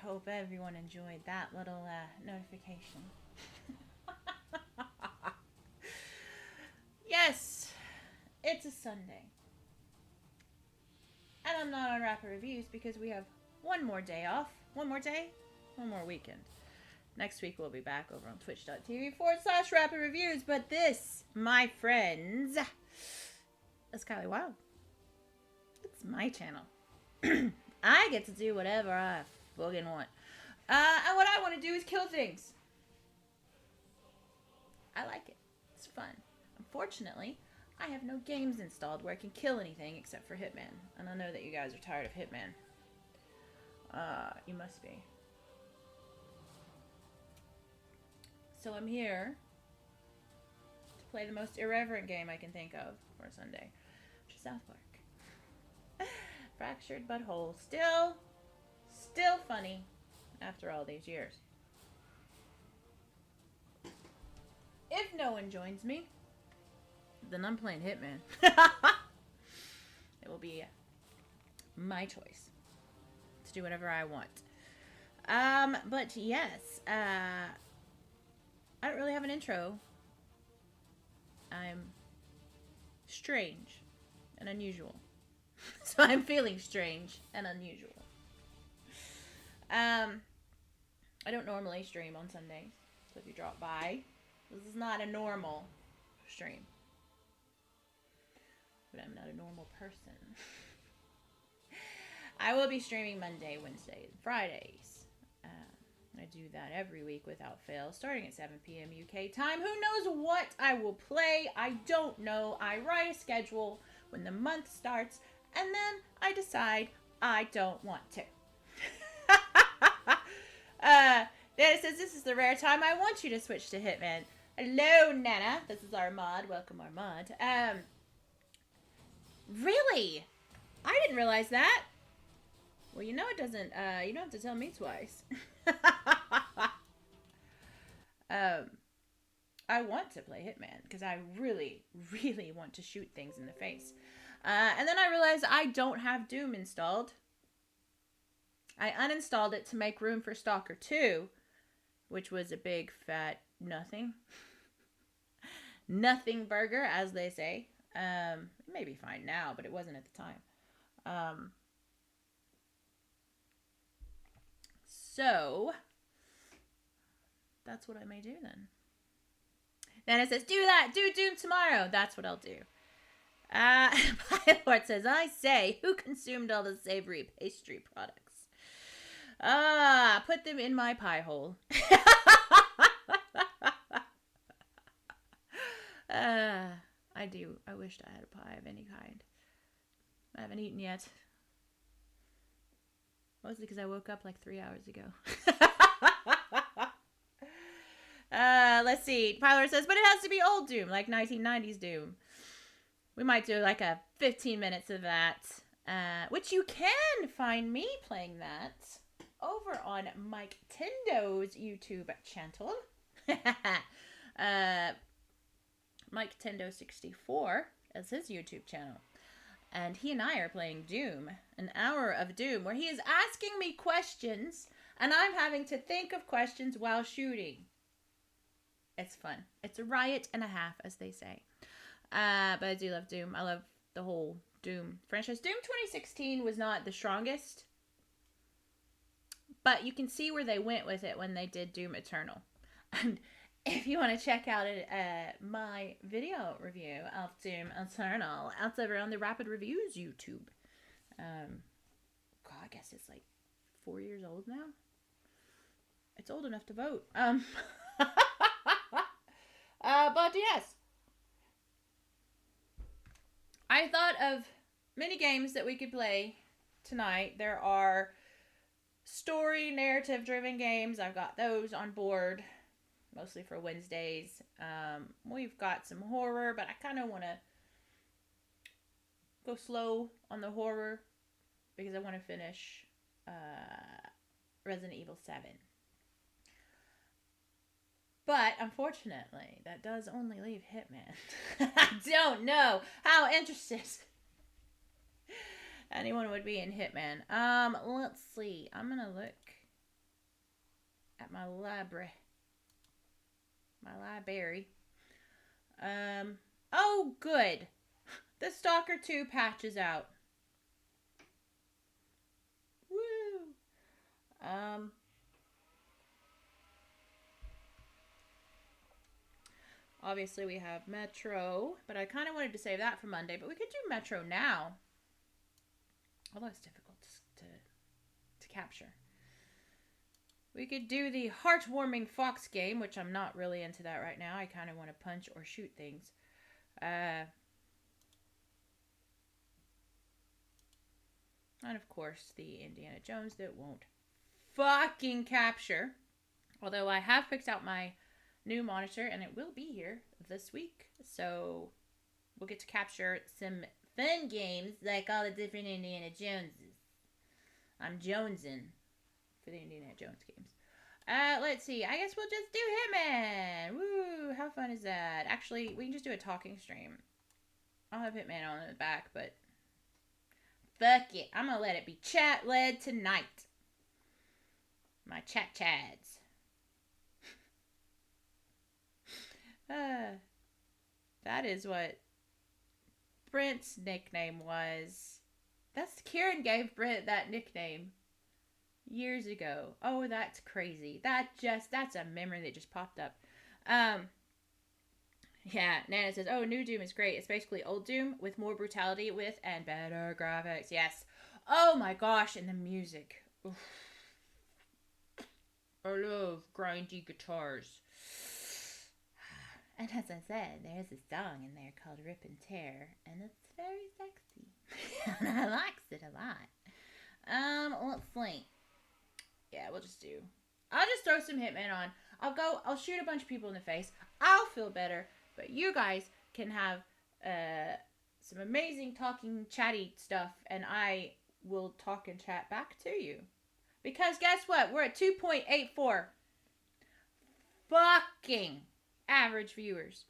hope everyone enjoyed that little notification. Yes, it's a Sunday. And I'm not on Rapid Reviews because we have one more day off. One more day? One more weekend. Next week we'll be back over on twitch.tv/Rapid Reviews. But this, my friends, is Kylie Wild. It's my channel. I get to do whatever I fucking want. And what I want to do is kill things. I like it. It's fun. Unfortunately, I have no games installed where I can kill anything except for Hitman. And I know that you guys are tired of Hitman. You must be. So I'm here to play the most irreverent game I can think of for a Sunday, which is South Park. Fractured but whole. Still funny after all these years. If no one joins me, then I'm playing Hitman. It will be my choice to do whatever I want. But yes, I don't really have an intro. I'm strange and unusual. So I'm feeling strange and unusual. I don't normally stream on Sundays. So if you drop by, this is not a normal stream. But I'm not a normal person. I will be streaming Monday, Wednesdays, and Fridays. I do that every week without fail, starting at 7 p.m. UK time. Who knows what I will play? I don't know. I write a schedule when the month starts, and then I decide I don't want to. Nana says, this is the rare time I want you to switch to Hitman. Hello, Nana. This is our mod. Welcome, our mod. Really? I didn't realize that. Well, you know it doesn't, you don't have to tell me twice. I want to play Hitman because I really, really want to shoot things in the face. And then I realized I don't have Doom installed. I uninstalled it to make room for Stalker 2, which was a big fat nothing. Nothing burger, as they say. It may be fine now, but it wasn't at the time. So, that's what I may do then. Then it says, do that! Do Doom tomorrow! That's what I'll do. Pilot says, I say, who consumed all the savory pastry products? Put them in my pie hole. I do. I wished I had a pie of any kind. I haven't eaten yet. Mostly because I woke up like 3 hours ago. Let's see. Pyler says, but it has to be old Doom, like 1990s Doom. We might do like a 15 minutes of that. Which you can find me playing that over on Mike Tendo's YouTube channel. Mike Tendo 64 is his YouTube channel. And he and I are playing Doom, an hour of Doom, where he is asking me questions, and I'm having to think of questions while shooting. It's fun. It's a riot and a half, as they say. But I do love Doom. I love the whole Doom franchise. Doom 2016 was not the strongest, but you can see where they went with it when they did Doom Eternal. And if you want to check out my video review of Doom Eternal, out over on the Rapid Reviews YouTube. God, I guess it's like 4 years old now. It's old enough to vote. But yes. I thought of many games that we could play tonight. There are story, narrative-driven games. I've got those on board. Mostly for Wednesdays. We've got some horror, but I kind of want to go slow on the horror because I want to finish Resident Evil 7. But unfortunately, that does only leave Hitman. I don't know how interested anyone would be in Hitman. Let's see. I'm gonna look at my library. My library. Oh, good. The Stalker 2 patch is out. Woo. Obviously we have Metro, but I kind of wanted to save that for Monday, but we could do Metro now. Although it's difficult to capture. We could do the heartwarming Fox game, which I'm not really into that right now. I kind of want to punch or shoot things. And of course, the Indiana Jones that won't fucking capture. Although I have picked out my new monitor and it will be here this week. So we'll get to capture some fun games like all the different Indiana Joneses. I'm jonesing for the Indiana Jones games. Let's see. I guess we'll just do Hitman. Woo! How fun is that? Actually, we can just do a talking stream. I'll have Hitman on in the back, but fuck it. I'm gonna let it be chat-led tonight. My chat-chads. That is what Brent's nickname was. Kieran gave Brent that nickname years ago. Oh, that's crazy. That's a memory that just popped up. Yeah, Nana says, oh, new Doom is great. It's basically old Doom with more brutality and better graphics. Yes. Oh my gosh, and the music. Oof. I love grindy guitars. And as I said, there's a song in there called Rip and Tear, and it's very sexy. And I likes it a lot. Let's see. Yeah, I'll just throw some Hitman on. I'll shoot a bunch of people in the face. I'll feel better, but you guys can have some amazing talking, chatty stuff, and I will talk and chat back to you. Because guess what? We're at 2.84 fucking average viewers.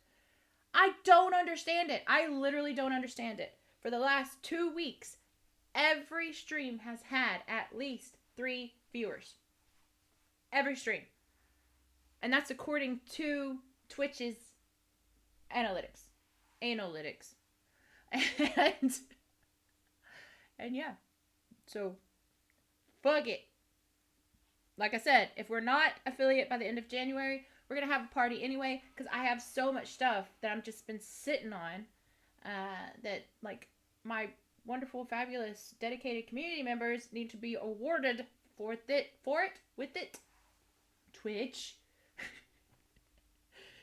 I don't understand it. I literally don't understand it. For the last 2 weeks, every stream has had at least 3 viewers. Every stream. And that's according to Twitch's analytics. Analytics. And yeah. So, fuck it. Like I said, if we're not affiliate by the end of January, we're going to have a party anyway, because I have so much stuff that I've just been sitting on that, like, my wonderful, fabulous, dedicated community members need to be awarded for it, with it. Twitch.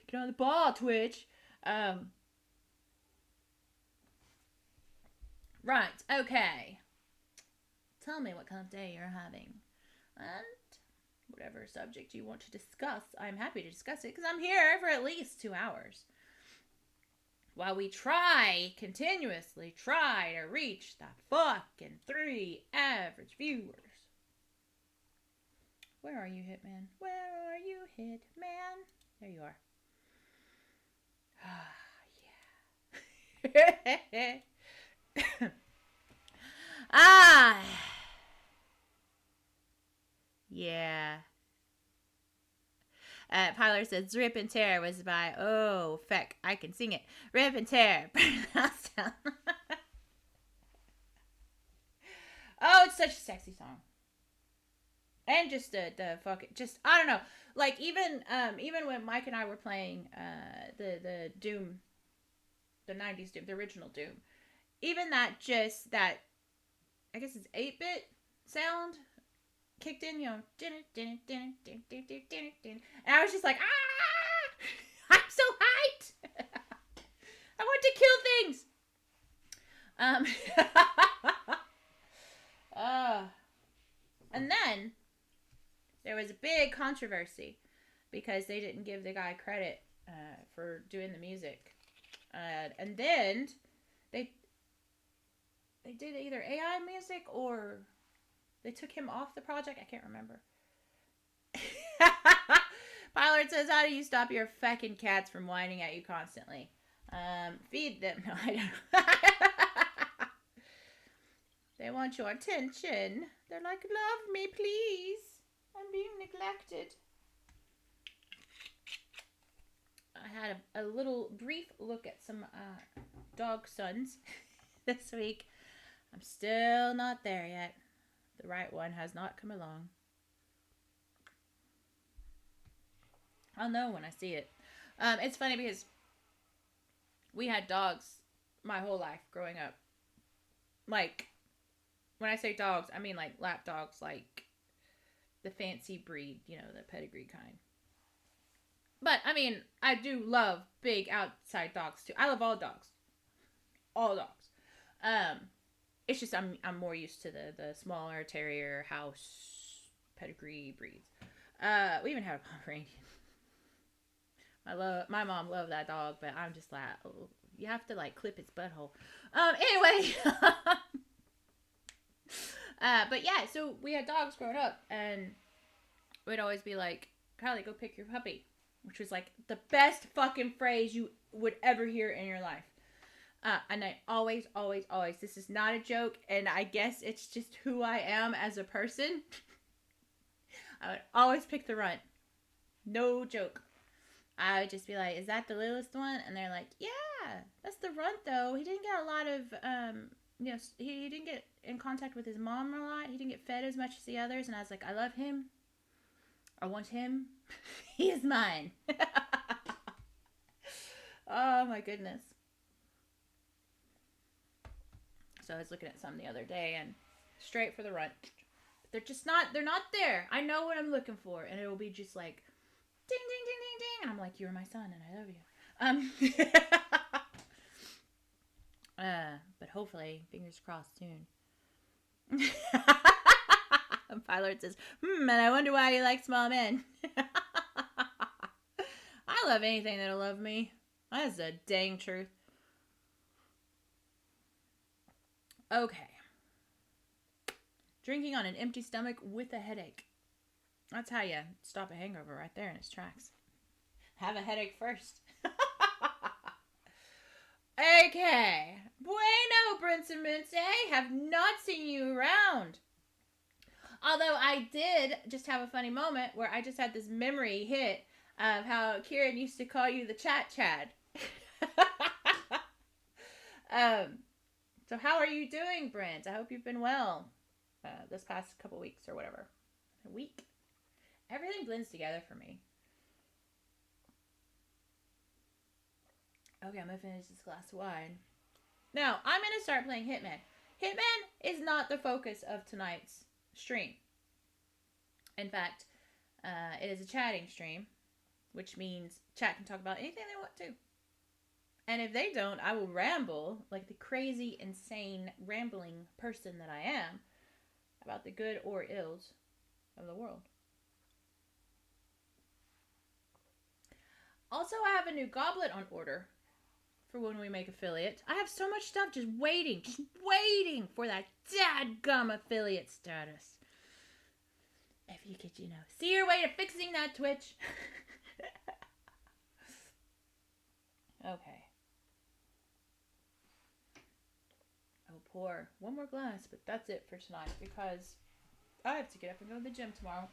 Get on the ball, Twitch. Right, okay. Tell me what kind of day you're having. And whatever subject you want to discuss, I'm happy to discuss it, because I'm here for at least 2 hours. While we continuously try to reach the fucking 3 average viewers. Where are you, Hitman? Where are you, Hitman? There you are. Yeah. Yeah. Pilar says, Rip and Tear was by, oh, feck, I can sing it. Rip and Tear. Oh, it's such a sexy song. And just the fucking, just, I don't know. Like, even when Mike and I were playing the Doom, the 90s Doom, the original Doom, even that, I guess it's 8-bit sound kicked in, you know, and I was just like, I'm so hyped. I want to kill things. And then there was a big controversy because they didn't give the guy credit for doing the music, and then they did either AI music or they took him off the project. I can't remember. Pilot says, how do you stop your fucking cats from whining at you constantly? Feed them. No, I don't. They want your attention. They're like, love me, please. I'm being neglected. had a little brief look at some dog sons this week. I'm still not there yet. The right one has not come along. I'll know when I see it. It's funny because we had dogs my whole life growing up. Like, when I say dogs, I mean like lap dogs, like the fancy breed, you know, the pedigree kind. But, I mean, I do love big outside dogs too. I love all dogs. All dogs. It's just I'm more used to the smaller terrier house pedigree breeds. We even have a Pomeranian. My mom loved that dog, but I'm just like, oh, you have to like clip its butthole. Anyway, but yeah, so we had dogs growing up, and we'd always be like, Kylie, go pick your puppy, which was like the best fucking phrase you would ever hear in your life. And I always, this is not a joke, and I guess it's just who I am as a person. I would always pick the runt. No joke. I would just be like, is that the littlest one? And they're like, yeah, that's the runt though. He didn't get a lot of, he didn't get in contact with his mom a lot. He didn't get fed as much as the others. And I was like, I love him. I want him. He is mine. Oh my goodness. So I was looking at some the other day and straight for the runt. They're not there. I know what I'm looking for. And it will be just like, ding, ding, ding, ding, ding. I'm like, you're my son and I love you. But hopefully, fingers crossed soon. Pilot says, and I wonder why you like small men. I love anything that'll love me. That's the dang truth. Okay. Drinking on an empty stomach with a headache. That's how you stop a hangover right there in its tracks. Have a headache first. Okay. Bueno, Prince and Mince. Have not seen you around. Although I did just have a funny moment where I just had this memory hit of how Kieran used to call you the Chat Chad. So how are you doing, Brent? I hope you've been well this past couple weeks or whatever. A week. Everything blends together for me. Okay, I'm going to finish this glass of wine. Now, I'm going to start playing Hitman. Hitman is not the focus of tonight's stream. In fact, it is a chatting stream, which means chat can talk about anything they want to. And if they don't, I will ramble like the crazy, insane, rambling person that I am about the good or ills of the world. Also, I have a new goblet on order for when we make affiliate. I have so much stuff just waiting for that dadgum affiliate status. If you could, see your way to fixing that Twitch. Okay. I'll pour one more glass, but that's it for tonight because I have to get up and go to the gym tomorrow.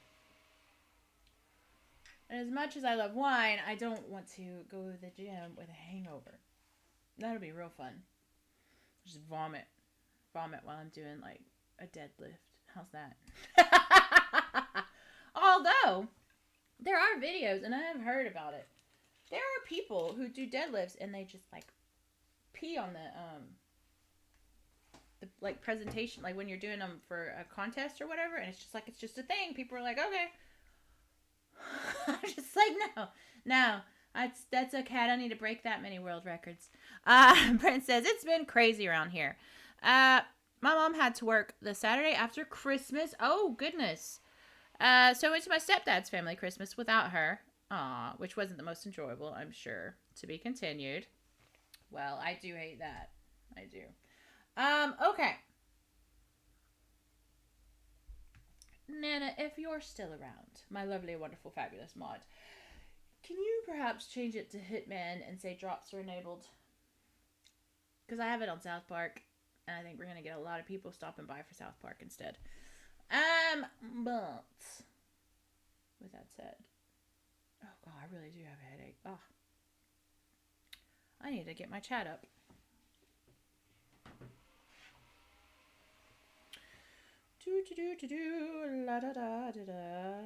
And as much as I love wine, I don't want to go to the gym with a hangover. That'll be real fun. Just vomit while I'm doing like a deadlift. How's that? Although, there are videos, and I have heard about it. There are people who do deadlifts, and they just like pee on the like presentation, like when you're doing them for a contest or whatever, and it's just a thing. People are like, okay. I'm just like, no, that's okay. I don't need to break that many world records. Brent says, it's been crazy around here. My mom had to work the Saturday after Christmas. Oh, goodness. So I went to my stepdad's family Christmas without her. Aw, which wasn't the most enjoyable, I'm sure. To be continued. Well, I do hate that. I do. Okay. Nana, if you're still around, my lovely, wonderful, fabulous mod, can you perhaps change it to Hitman and say drops are enabled? Because I have it on South Park, and I think we're going to get a lot of people stopping by for South Park instead. But with that said, oh god, I really do have a headache. Oh. I need to get my chat up. La da da da da.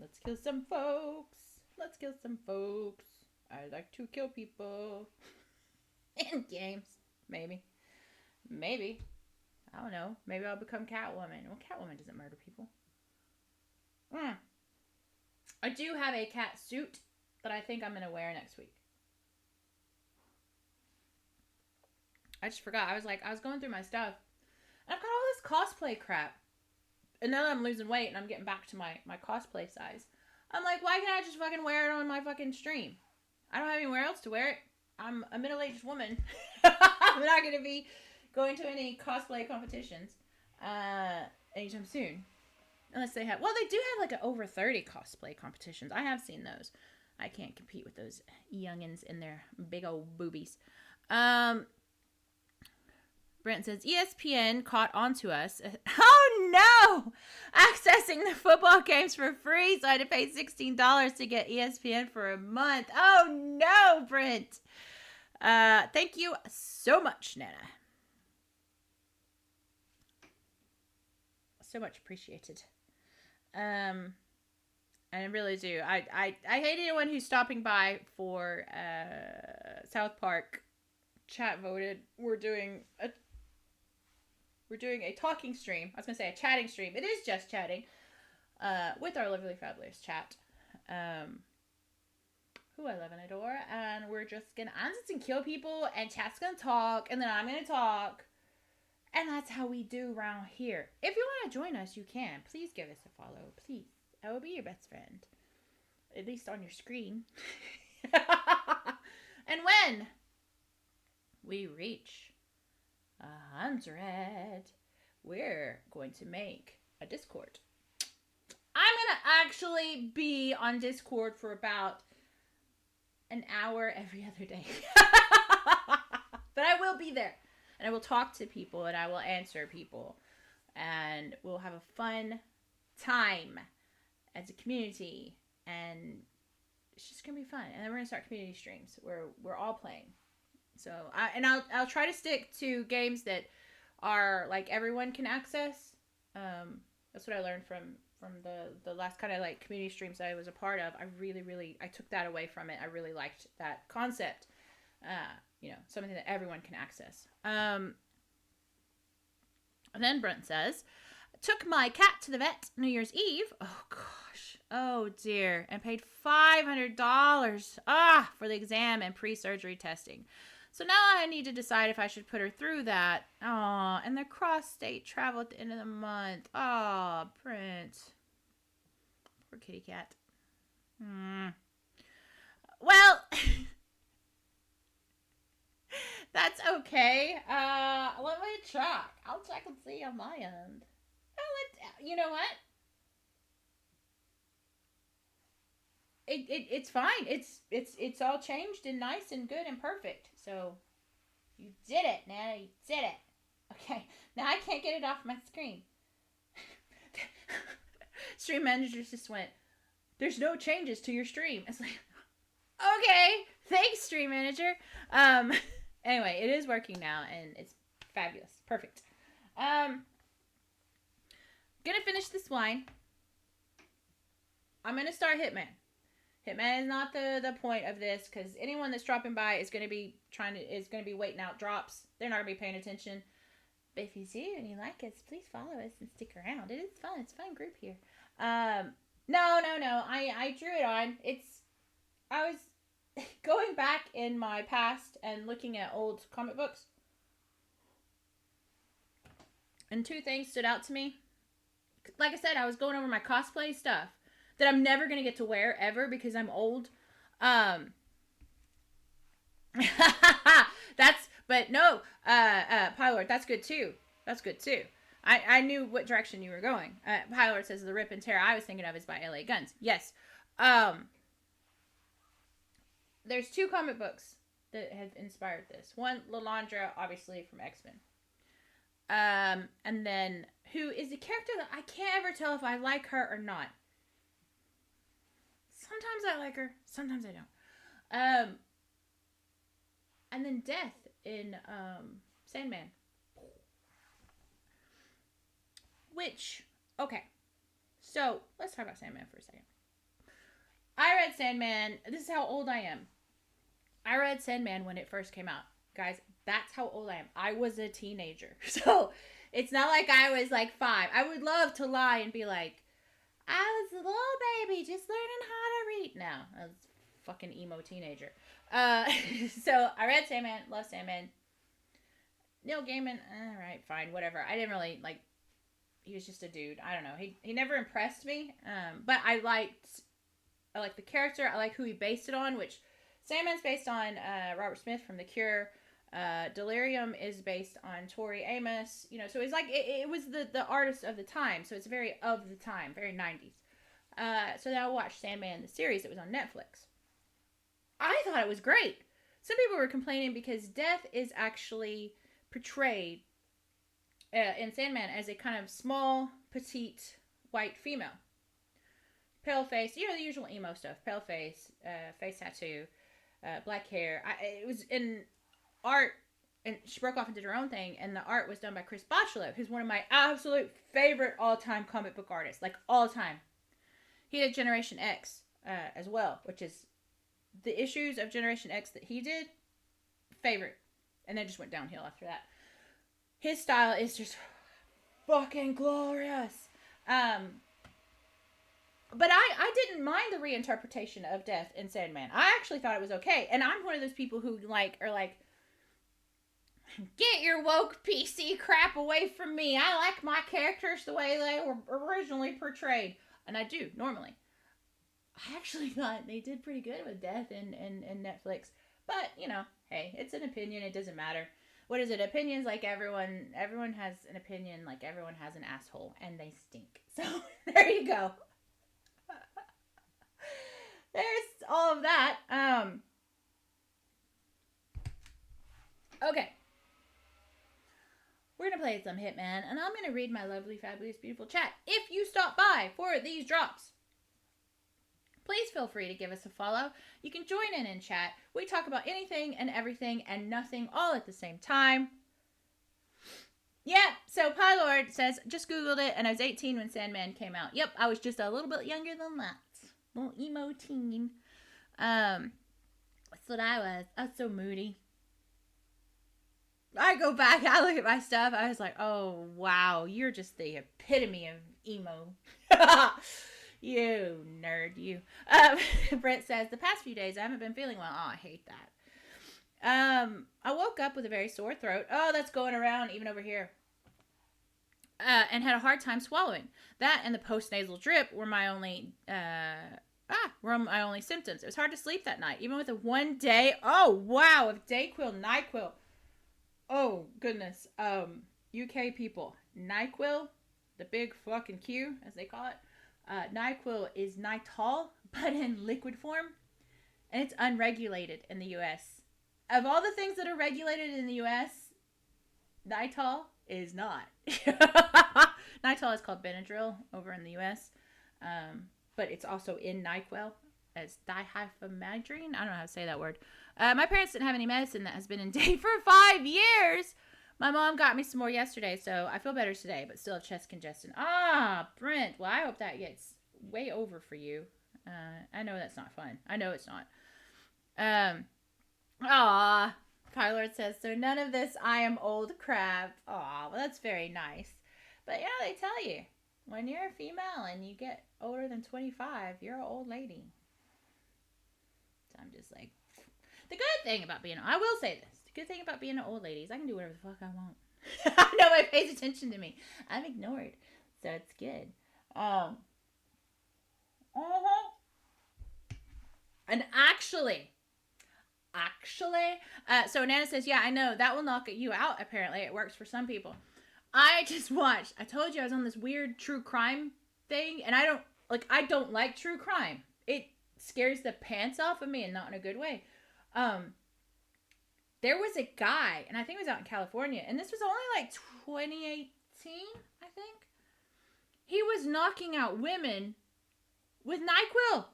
Let's kill some folks. Let's kill some folks. I like to kill people. In games. Maybe. Maybe. I don't know. Maybe I'll become Catwoman. Well, Catwoman doesn't murder people. I do have a cat suit that I think I'm going to wear next week. I just forgot. I was going through my stuff. And I've got all this cosplay crap. And now that I'm losing weight and I'm getting back to my cosplay size, I'm like, why can't I just fucking wear it on my fucking stream? I don't have anywhere else to wear it. I'm a middle-aged woman. I'm not going to be going to any cosplay competitions anytime soon. Unless they have... Well, they do have like an over 30 cosplay competitions. I have seen those. I can't compete with those youngins in their big old boobies. Brent says, ESPN caught on to us. Oh, no! Accessing the football games for free, so I had to pay $16 to get ESPN for a month. Oh, no, Brent! Thank you so much, Nana. So much appreciated. And I really do. I hate anyone who's stopping by for South Park. Chat voted. We're doing a talking stream. I was gonna say a chatting stream. It is just chatting. With our lovely fabulous chat. Who I love and adore. And we're just gonna answer and kill people, and chat's gonna talk, and then I'm gonna talk. And that's how we do around here. If you want to join us, you can. Please give us a follow. Please. I will be your best friend. At least on your screen. And when we reach 100, we're going to make a Discord. I'm going to actually be on Discord for about an hour every other day. But I will be there. And I will talk to people, and I will answer people. And we'll have a fun time as a community. And it's just going to be fun. And then we're going to start community streams where we're all playing. So, I'll try to stick to games that are, like, everyone can access. That's what I learned from the last kind of, like, community streams that I was a part of. I really, I took that away from it. I really liked that concept. Something that everyone can access. And then Brent says, took my cat to the vet New Year's Eve. Oh, gosh. Oh, dear. And paid $500 for the exam and pre-surgery testing. So now I need to decide if I should put her through that. Oh, and the cross-state travel at the end of the month. Oh, Brent. Poor kitty cat. Well... That's okay. Let me check. I'll check and see on my end. You know what? It's fine. It's all changed and nice and good and perfect. So you did it, Nana. You did it. Okay. Now I can't get it off my screen. Stream managers just went, there's no changes to your stream. It's like, okay, thanks, stream manager. Anyway, it is working now, and it's fabulous. Perfect. Gonna finish this wine. I'm gonna start Hitman. Hitman is not the point of this, because anyone that's dropping by is gonna be waiting out drops. They're not gonna be paying attention. But if you see and you like us, please follow us and stick around. It is fun. It's a fun group here. No. I drew it on. I was going back in my past and looking at old comic books, and two things stood out to me. Like I said, I was going over my cosplay stuff that I'm never going to get to wear ever because I'm old. Pilot, that's good too. I knew what direction you were going. Pilot says the Rip and Tear I was thinking of is by LA Guns. Yes. There's two comic books that have inspired this. One, Lilandra, obviously from X-Men. And then, who is a character that I can't ever tell if I like her or not. Sometimes I like her, sometimes I don't. And then death in Sandman. Which, okay. So, let's talk about Sandman for a second. I read Sandman. This is how old I am. I read Sandman when it first came out. Guys, that's how old I am. I was a teenager. So, it's not like I was like 5. I would love to lie and be like, I was a little baby just learning how to read. No, I was a fucking emo teenager. So, I read Sandman. Love Sandman. Neil Gaiman, alright, fine, whatever. I didn't really, like, he was just a dude. I don't know. He never impressed me. But I liked the character. I like who he based it on, which Sandman's based on Robert Smith from The Cure. Delirium is based on Tori Amos. You know, so it's like it was the artist of the time. So it's very of the time, very 90s. So then I watched Sandman the series. It was on Netflix. I thought it was great. Some people were complaining because death is actually portrayed in Sandman as a kind of small, petite, white female. Pale face, you know, the usual emo stuff. Pale face, face tattoo, black hair. It was in art, and she broke off and did her own thing, and the art was done by Chris Bachalo, who's one of my absolute favorite all-time comic book artists. Like, all time. He did Generation X as well, which is the issues of Generation X that he did, favorite. And then just went downhill after that. His style is just fucking glorious. But I didn't mind the reinterpretation of death in Sandman. I actually thought it was okay. And I'm one of those people who are like, get your woke PC crap away from me. I like my characters the way they were originally portrayed. And I do, normally. I actually thought they did pretty good with death in Netflix. But, you know, hey, it's an opinion. It doesn't matter. What is it? Opinions, like everyone has an opinion, like everyone has an asshole, and they stink. So, there you go. There's all of that. Okay. We're going to play some Hitman, and I'm going to read my lovely, fabulous, beautiful chat. If you stop by for these drops, please feel free to give us a follow. You can join in chat. We talk about anything and everything and nothing all at the same time. Yeah, so Pylord says, just Googled it, and I was 18 when Sandman came out. Yep, I was just a little bit younger than that. Little emo teen. That's what I was. I was so moody. I go back, I look at my stuff, I was like, oh, wow, you're just the epitome of emo. You nerd, you. Brent says, the past few days I haven't been feeling well. Oh, I hate that. I woke up with a very sore throat. Oh, that's going around even over here. And had a hard time swallowing. That and the post-nasal drip were my only symptoms. It was hard to sleep that night, even with a 1 day. Oh, wow, of Dayquil, NyQuil. Oh, goodness. UK people, NyQuil, the big fucking Q, as they call it. NyQuil is Nitol, but in liquid form, and it's unregulated in the U.S. Of all the things that are regulated in the U.S., Nitol is not. Nitol is called Benadryl over in the U.S., but it's also in NyQuil as dihydroaminidrine. I don't know how to say that word. My parents didn't have any medicine that has been in date for 5 years. My mom got me some more yesterday, so I feel better today, but still have chest congestion. Ah, Brent. Well, I hope that gets way over for you. I know that's not fun. I know it's not. Pylord says, so none of this I am old crap. Aw, well, that's very nice. But, yeah, they tell you, when you're a female and you get older than 25, you're an old lady. So I'm just like, the good thing about being, I will say this. Good thing about being an old lady is I can do whatever the fuck I want. Nobody pays attention to me. I'm ignored, so it's good. And actually, so Nana says, yeah, I know that will knock you out. Apparently, it works for some people. I just watched. I told you I was on this weird true crime thing, and I don't like true crime. It scares the pants off of me, and not in a good way. There was a guy, and I think he was out in California, and this was only like 2018, I think. He was knocking out women with NyQuil.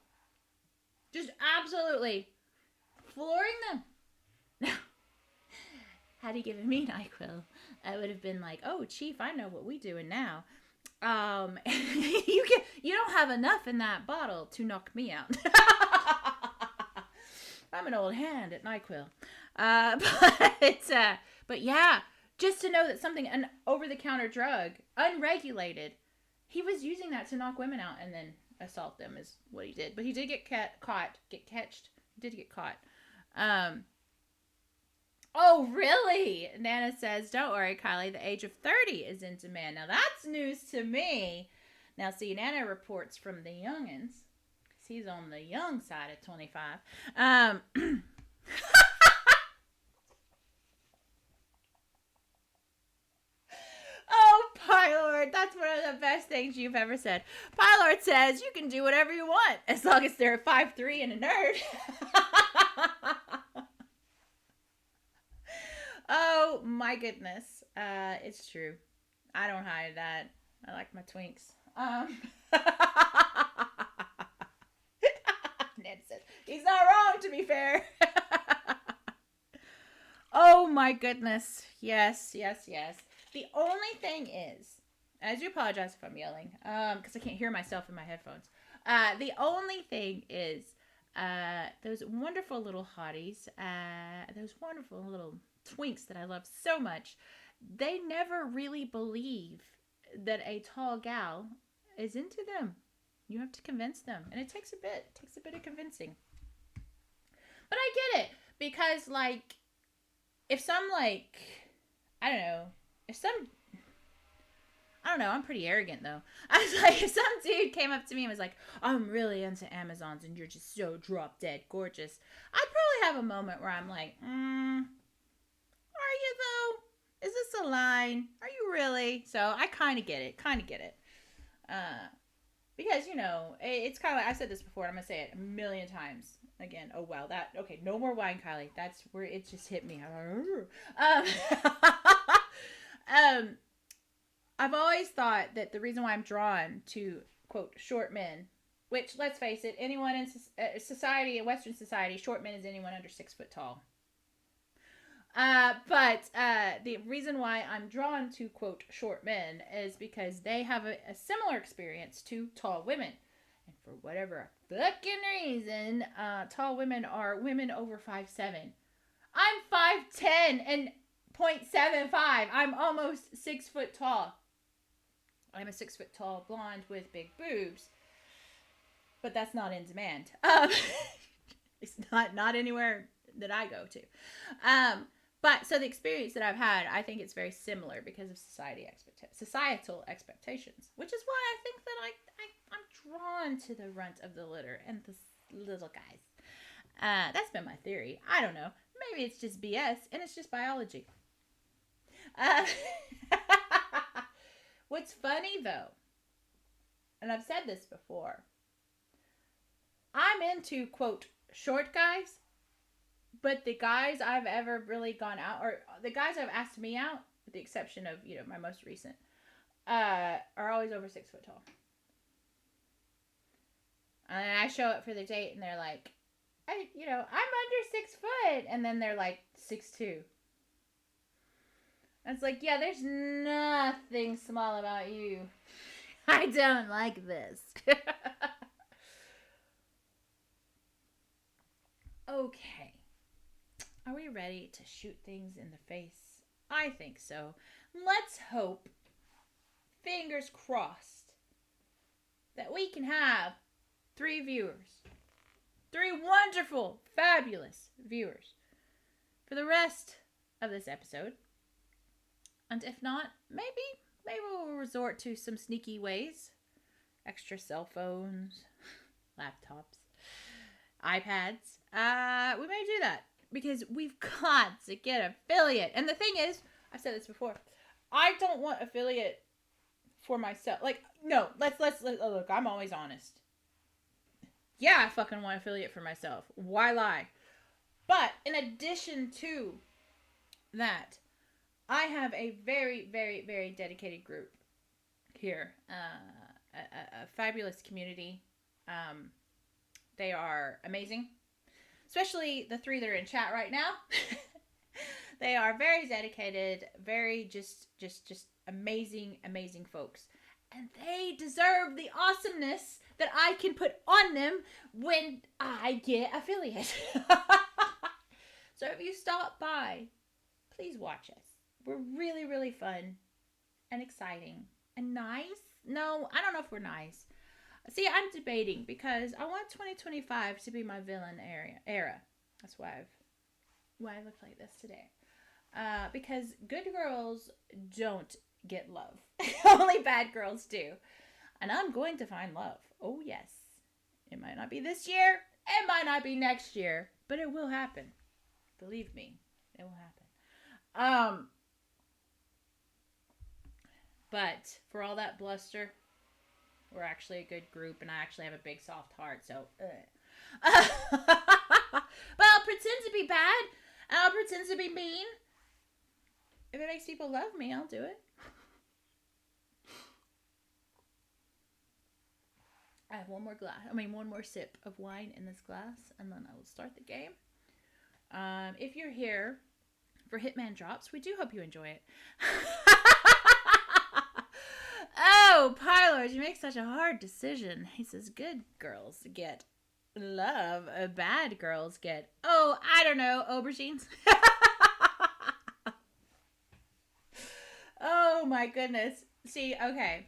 Just absolutely flooring them. Now, had he given me NyQuil, I would have been like, "Oh, Chief, I know what we doing now. You don't have enough in that bottle to knock me out." I'm an old hand at NyQuil, but yeah, just to know that something, an over-the-counter drug, unregulated, he was using that to knock women out and then assault them is what he did. But he did get caught. He did get caught. Oh, really? Nana says, don't worry, Kylie. The age of 30 is in demand. Now, that's news to me. Now, see, Nana reports from the youngins. Because he's on the young side of 25. Oh, Pylord, that's one of the best things you've ever said. Pylord says you can do whatever you want as long as they're 5'3" and a nerd. Oh, my goodness. It's true. I don't hide that. I like my twinks. Ned says, he's not wrong, to be fair. Oh, my goodness. Yes. The only thing is, I do apologize if I'm yelling, because I can't hear myself in my headphones. The only thing is, those wonderful little hotties, those wonderful little twinks that I love so much, they never really believe that a tall gal is into them. You have to convince them, and it takes a bit. It takes a bit of convincing. But I get it, because, like, if some, like, I don't know, I'm pretty arrogant, though. I was like, if some dude came up to me and was like, I'm really into Amazons and you're just so drop dead gorgeous, I'd probably have a moment where I'm like, are you, though? Is this a line? Are you really? So I kind of get it. Because, you know, it's kind of like, I've said this before, and I'm going to say it a million times again. Oh, wow. Okay, no more wine, Kylie. That's where it just hit me. I've always thought that the reason why I'm drawn to, quote, short men, which, let's face it, anyone in society, in Western society, short men is anyone under 6 foot tall. But the reason why I'm drawn to, quote, short men is because they have a similar experience to tall women. And for whatever fucking reason, tall women are women over 5'7". I'm 5'10" and 0.75. I'm almost 6 foot tall. I'm a 6 foot tall blonde with big boobs. But that's not in demand. It's not anywhere that I go to. But so the experience that I've had, I think it's very similar because of societal expectations, which is why I think that I'm drawn to the runt of the litter and the little guys. That's been my theory. I don't know. Maybe it's just BS and it's just biology. What's funny though, and I've said this before, I'm into, quote, short guys. But the guys I've ever really gone out, or the guys I've asked me out, with the exception of, you know, my most recent, are always over 6 foot tall. And I show up for the date and they're like, I'm under 6 foot. And then they're like 6'2". And it's like, yeah, there's nothing small about you. I don't like this. Okay. Are we ready to shoot things in the face? I think so. Let's hope, fingers crossed, that we can have 3 viewers. 3 wonderful, fabulous viewers for the rest of this episode. And if not, maybe we'll resort to some sneaky ways. Extra cell phones, laptops, iPads. We may do that. Because we've got to get affiliate. And the thing is, I've said this before, I don't want affiliate for myself. Like, no, let's look, I'm always honest. Yeah, I fucking want affiliate for myself. Why lie? But in addition to that, I have a very, very, very dedicated group here. A fabulous community. They are amazing. Especially the 3 that are in chat right now. They are very dedicated, very just amazing, amazing folks. And they deserve the awesomeness that I can put on them when I get affiliate. So if you stop by, please watch us. We're really, really fun and exciting and nice. No, I don't know if we're nice. See, I'm debating because I want 2025 to be my villain era. That's why I look like this today. Because good girls don't get love. Only bad girls do. And I'm going to find love. Oh, yes. It might not be this year. It might not be next year. But it will happen. Believe me. It will happen. But for all that bluster, we're actually a good group. And I actually have a big soft heart. So, but I'll pretend to be bad. And I'll pretend to be mean. If it makes people love me, I'll do it. I have one more sip of wine in this glass, and then I will start the game. If you're here for Hitman Drops, we do hope you enjoy it. Oh, Pylors, you make such a hard decision. He says, good girls get love, bad girls get, oh, I don't know, aubergines. Oh my goodness. See, okay.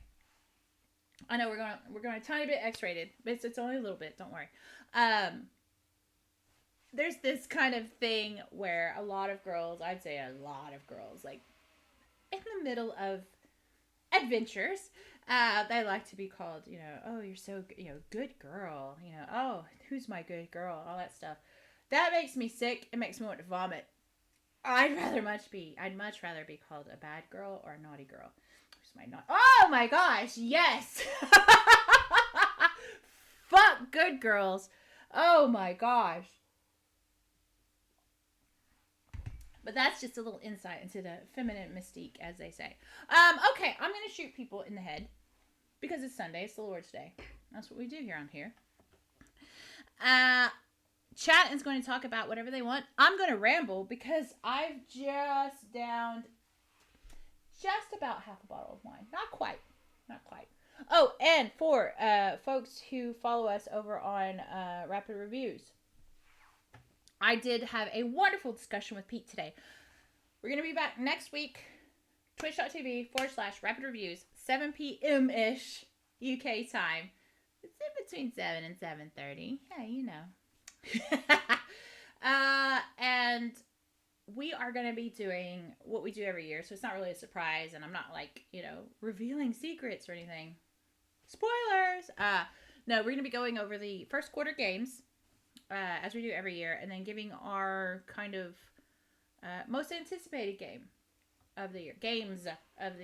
I know we're going a tiny bit X-rated, but it's only a little bit. Don't worry. There's this kind of thing where a lot of girls, I'd say a lot of girls, like in the middle of adventures, they like to be called, oh, you're so, good girl, oh, who's my good girl, all that stuff. That makes me sick. It makes me want to vomit. I'd much rather be called a bad girl or a naughty girl. Oh my gosh, yes. Fuck good girls. Oh my gosh. But that's just a little insight into the feminine mystique, as they say. Okay, I'm going to shoot people in the head because it's Sunday. It's the Lord's Day. That's what we do here on here. Chat is going to talk about whatever they want. I'm going to ramble because I've just downed just about half a bottle of wine. Not quite. Oh, and for folks who follow us over on Rapid Reviews, I did have a wonderful discussion with Pete today. We're going to be back next week, twitch.tv/Rapid Reviews, 7 p.m.-ish UK time. It's in between 7 and 7:30. Yeah, and we are going to be doing what we do every year, so it's not really a surprise, and I'm not revealing secrets or anything. Spoilers! No, we're going to be going over the first quarter games, as we do every year, and then giving our kind of most anticipated games of the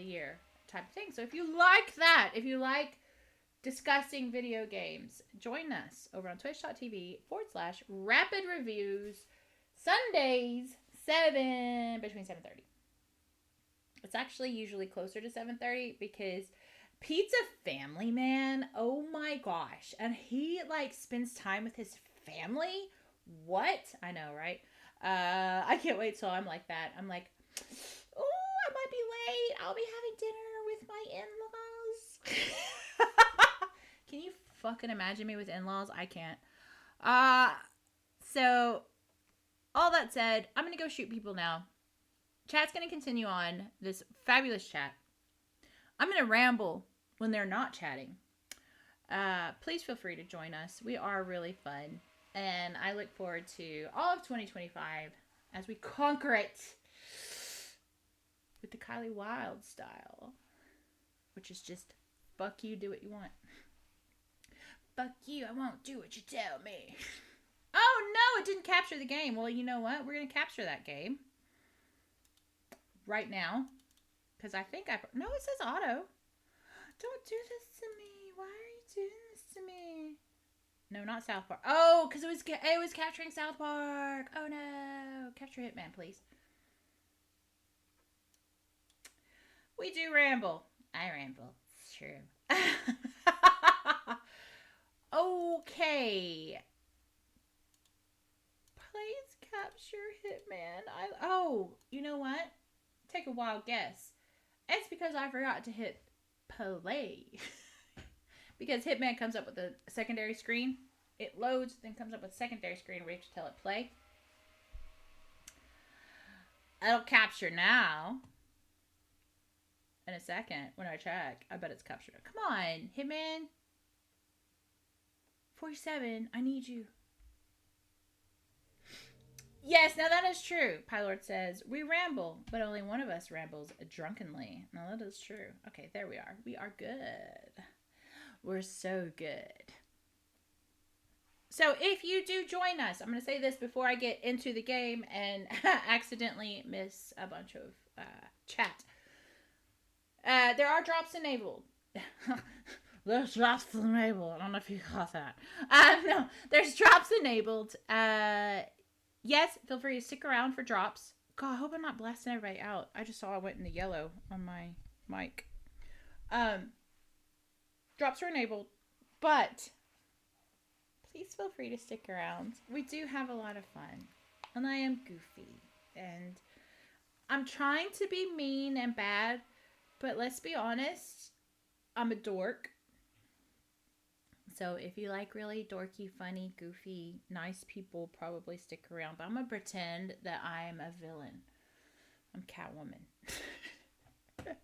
year type of thing. So if you like that, if you like discussing video games, join us over on twitch.tv/Rapid Reviews, Sundays, between 7:30. It's actually usually closer to 7:30 because Pete's a family man. Oh my gosh. And he spends time with his family. What? I know, right? I can't wait till I'm like that. I'm like, oh, I might be late. I'll be having dinner with my in-laws. Can you fucking imagine me with in-laws? I can't. So all that said, I'm going to go shoot people now. Chat's going to continue on this fabulous chat. I'm going to ramble when they're not chatting. Please feel free to join us. We are really fun. And I look forward to all of 2025 as we conquer it with the Kylie Wilde style. Which is just, fuck you, do what you want. Fuck you, I won't do what you tell me. Oh no, it didn't capture the game. Well, you know what? We're going to capture that game. Right now. Because I think no, it says auto. Don't do this to me. Why are you doing this to me? No, not South Park. Oh, because it was capturing South Park. Oh no. Capture Hitman, please. We do ramble. I ramble. It's true. Okay. Please capture Hitman. Oh, you know what? Take a wild guess. It's because I forgot to hit play. Because Hitman comes up with a secondary screen. It loads, then comes up with a secondary screen where you have to tell it play. It'll capture now. In a second, when I check, I bet it's captured. Come on, Hitman. 47, I need you. Yes, now that is true. Pylord says, we ramble, but only one of us rambles drunkenly. Now that is true. Okay, there we are. We are good. We're so good. So if you do join us, I'm going to say this before I get into the game and accidentally miss a bunch of chat. There are drops enabled. There's drops enabled. I don't know if you caught that. No, there's drops enabled. Yes, feel free to stick around for drops. God, I hope I'm not blasting everybody out. I just saw I went in the yellow on my mic. Drops are enabled, but please feel free to stick around. We do have a lot of fun, and I am goofy, and I'm trying to be mean and bad, but let's be honest, I'm a dork. So if you like really dorky, funny, goofy, nice people, probably stick around. But I'm going to pretend that I am a villain. I'm Catwoman. And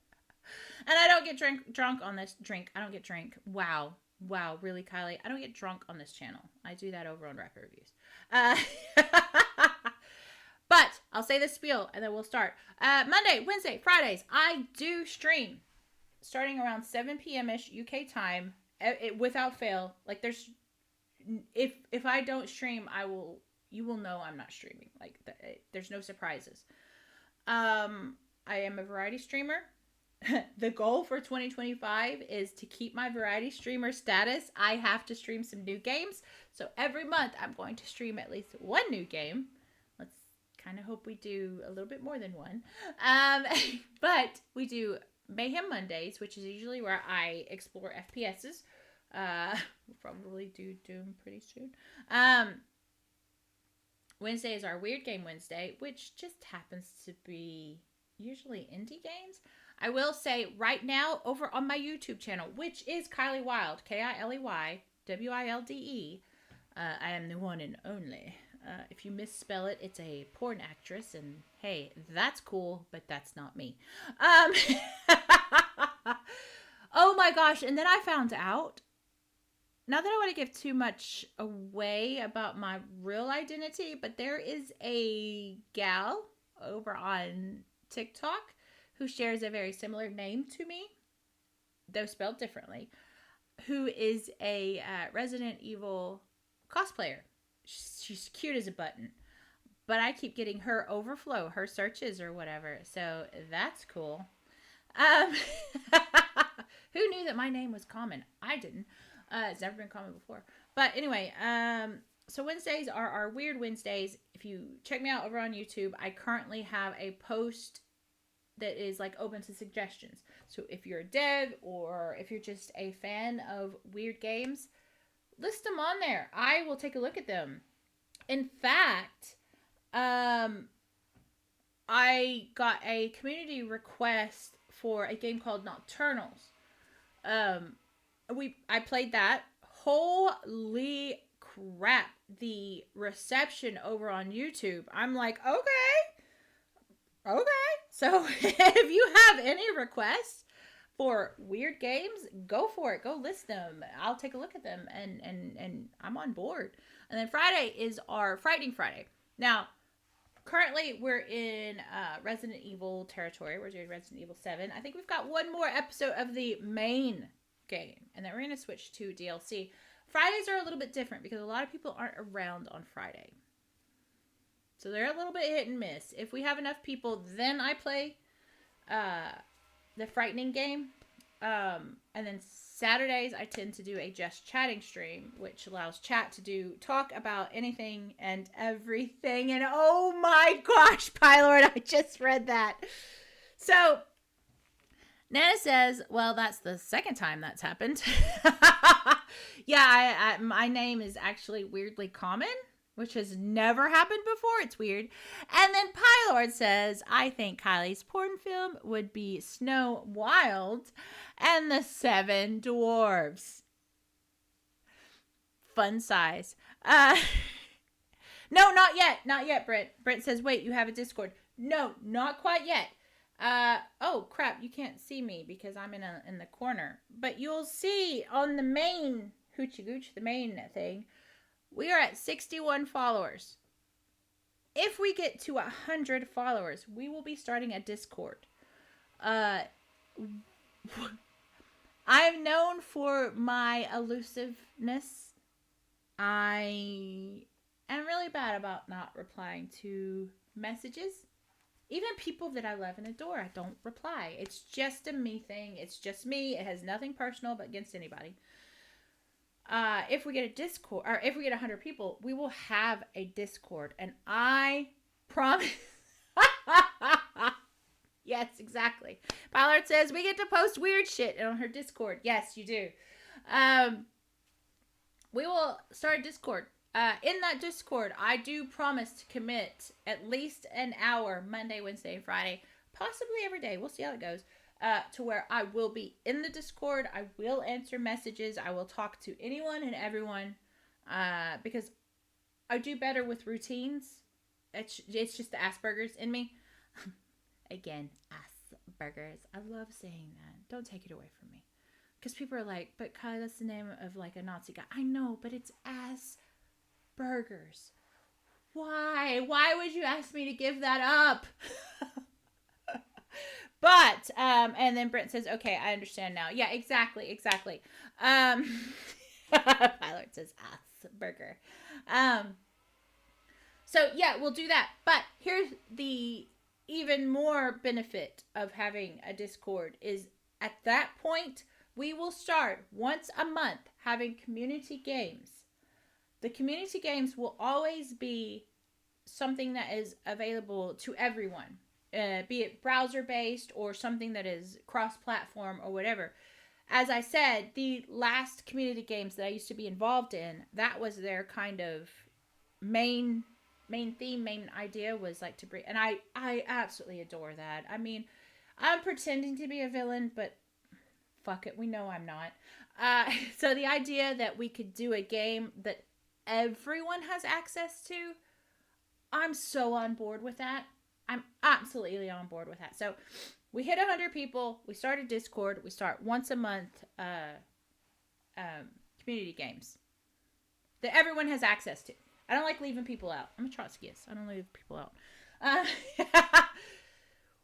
I don't get drunk on this drink. I don't get drink. Wow. Wow. Really, Kylie? I don't get drunk on this channel. I do that over on Rapid Reviews. But I'll say the spiel and then we'll start. Monday, Wednesday, Fridays, I do stream. Starting around 7 p.m.-ish UK time. Without fail, like if I don't stream, you will know I'm not streaming. Like there's no surprises. I am a variety streamer. The goal for 2025 is to keep my variety streamer status. I have to stream some new games. So every month I'm going to stream at least one new game. Let's kind of hope we do a little bit more than one. But we do Mayhem Mondays, which is usually where I explore FPSs. We'll probably do Doom pretty soon. Wednesday is our Weird Game Wednesday, which just happens to be usually indie games. I will say right now over on my YouTube channel, which is Kylie Wilde, Kiley Wilde. I am the one and only. If you misspell it, it's a porn actress, and hey, that's cool, but that's not me. Oh my gosh, and then I found out, not that I want to give too much away about my real identity, but there is a gal over on TikTok who shares a very similar name to me, though spelled differently, who is a Resident Evil cosplayer. She's cute as a button, but I keep getting her overflow, her searches or whatever, so that's cool. Who knew that my name was common? I didn't. It's never been common before. But anyway, so Wednesdays are our Weird Wednesdays. If you check me out over on YouTube, I currently have a post that is like open to suggestions. So if you're a dev or if you're just a fan of weird games, list them on there. I will take a look at them. In fact, I got a community request for a game called Nocturnals. I played that. Holy crap, the reception over on YouTube. I'm like, okay. So if you have any requests for weird games, go for it. Go list them. I'll take a look at them and I'm on board. And then Friday is our Frightening Friday. Now, currently we're in Resident Evil territory. We're doing Resident Evil 7. I think we've got one more episode of the main game, and then we're going to switch to DLC. Fridays are a little bit different because a lot of people aren't around on Friday. So they're a little bit hit and miss. If we have enough people, then I play the Frightening game. And then Saturdays, I tend to do a just chatting stream, which allows chat to talk about anything and everything. And oh my gosh, Pylord, I just read that. So Nana says, well, that's the second time that's happened. Yeah, my name is actually weirdly common. which has never happened before. It's weird. And then Pylord says, I think Kylie's porn film would be Snow Wild and the Seven Dwarves. Fun size. No, not yet. Not yet, Brent. Brent says, wait, you have a Discord. No, not quite yet. Oh, crap. You can't see me because I'm in the corner. But you'll see on the main Hoochie Gooch, the main thing, we are at 61 followers. If we get to 100 followers, we will be starting a Discord. I'm known for my elusiveness. I am really bad about not replying to messages. Even people that I love and adore, I don't reply. It's just a me thing. It's just me. It has nothing personal but against anybody. If we get a Discord, or if we get 100 people, we will have a Discord. And I promise. Yes, exactly. Ballard says, we get to post weird shit on her Discord. Yes, you do. We will start a Discord. In that Discord, I do promise to commit at least an hour, Monday, Wednesday, and Friday, possibly every day. We'll see how it goes. To where I will be in the Discord. I will answer messages. I will talk to anyone and everyone. Because I do better with routines. It's just the Asperger's in me. Again, Asperger's. I love saying that. Don't take it away from me. Because people are like, but Kylie, that's the name of like a Nazi guy. I know, but it's Asperger's. Why? Why would you ask me to give that up? But, and then Brent says, okay, I understand now. Yeah, exactly. Pilot says Asperger. So, yeah, we'll do that. But here's the even more benefit of having a Discord is at that point, we will start once a month having community games. The community games will always be something that is available to everyone. Be it browser-based or something that is cross-platform or whatever. As I said, the last community games that I used to be involved in, that was their kind of main theme, main idea was like to bring... And I absolutely adore that. I mean, I'm pretending to be a villain, but fuck it, we know I'm not. So the idea that we could do a game that everyone has access to, I'm so on board with that. I'm absolutely on board with that. So we hit 100 people. We started Discord. We start once a month community games that everyone has access to. I don't like leaving people out. I'm a Trotskyist. I don't leave people out.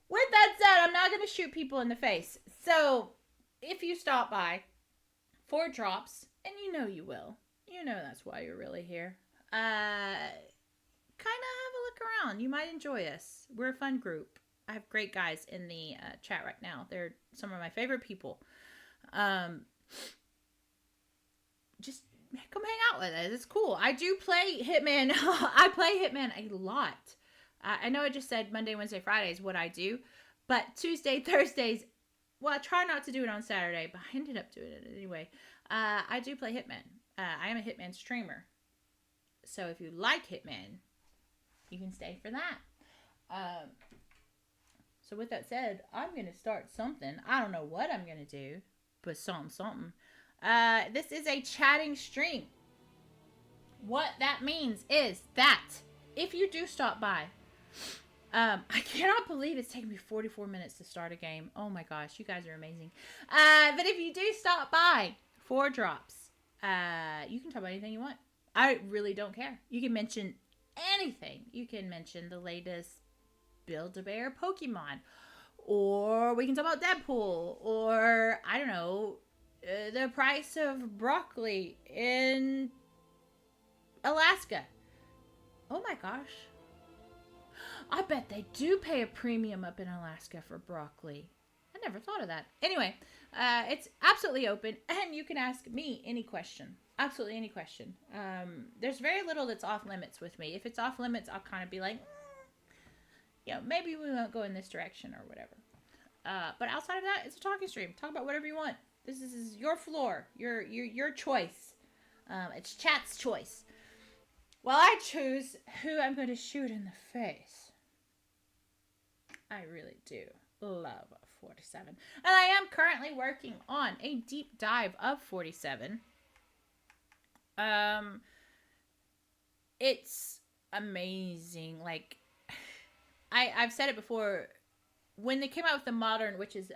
With that said, I'm not going to shoot people in the face. So if you stop by 4 drops, and you know you will. You know that's why you're really here. Kind of have a look around. You might enjoy us. We're a fun group. I have great guys in the chat right now. They're some of my favorite people. Just come hang out with us. It's cool. I do play Hitman. I play Hitman a lot. I know I just said Monday, Wednesday, Friday is what I do. But Tuesday, Thursdays, well, I try not to do it on Saturday, but I ended up doing it anyway. I do play Hitman. I am a Hitman streamer. So if you like Hitman, you can stay for that. So with that said, I'm going to start something. I don't know what I'm going to do, but something. This is a chatting stream. What that means is that if you do stop by, I cannot believe it's taken me 44 minutes to start a game. Oh my gosh, you guys are amazing. But if you do stop by, 4 drops, you can talk about anything you want. I really don't care. You can mention anything. You can mention the latest Build-A-Bear Pokemon, or we can talk about Deadpool, or I don't know, the price of broccoli in Alaska. Oh my gosh. I bet they do pay a premium up in Alaska for broccoli. I never thought of that. Anyway, it's absolutely open, and you can ask me any question. Absolutely any question. There's very little that's off limits with me. If it's off limits, I'll kind of be like, maybe we won't go in this direction or whatever. But outside of that, it's a talking stream. Talk about whatever you want. This is your floor, your choice. It's chat's choice. While I choose who I'm going to shoot in the face, I really do love 47. And I am currently working on a deep dive of 47. It's amazing. Like, I've said it before. When they came out with the modern, which is,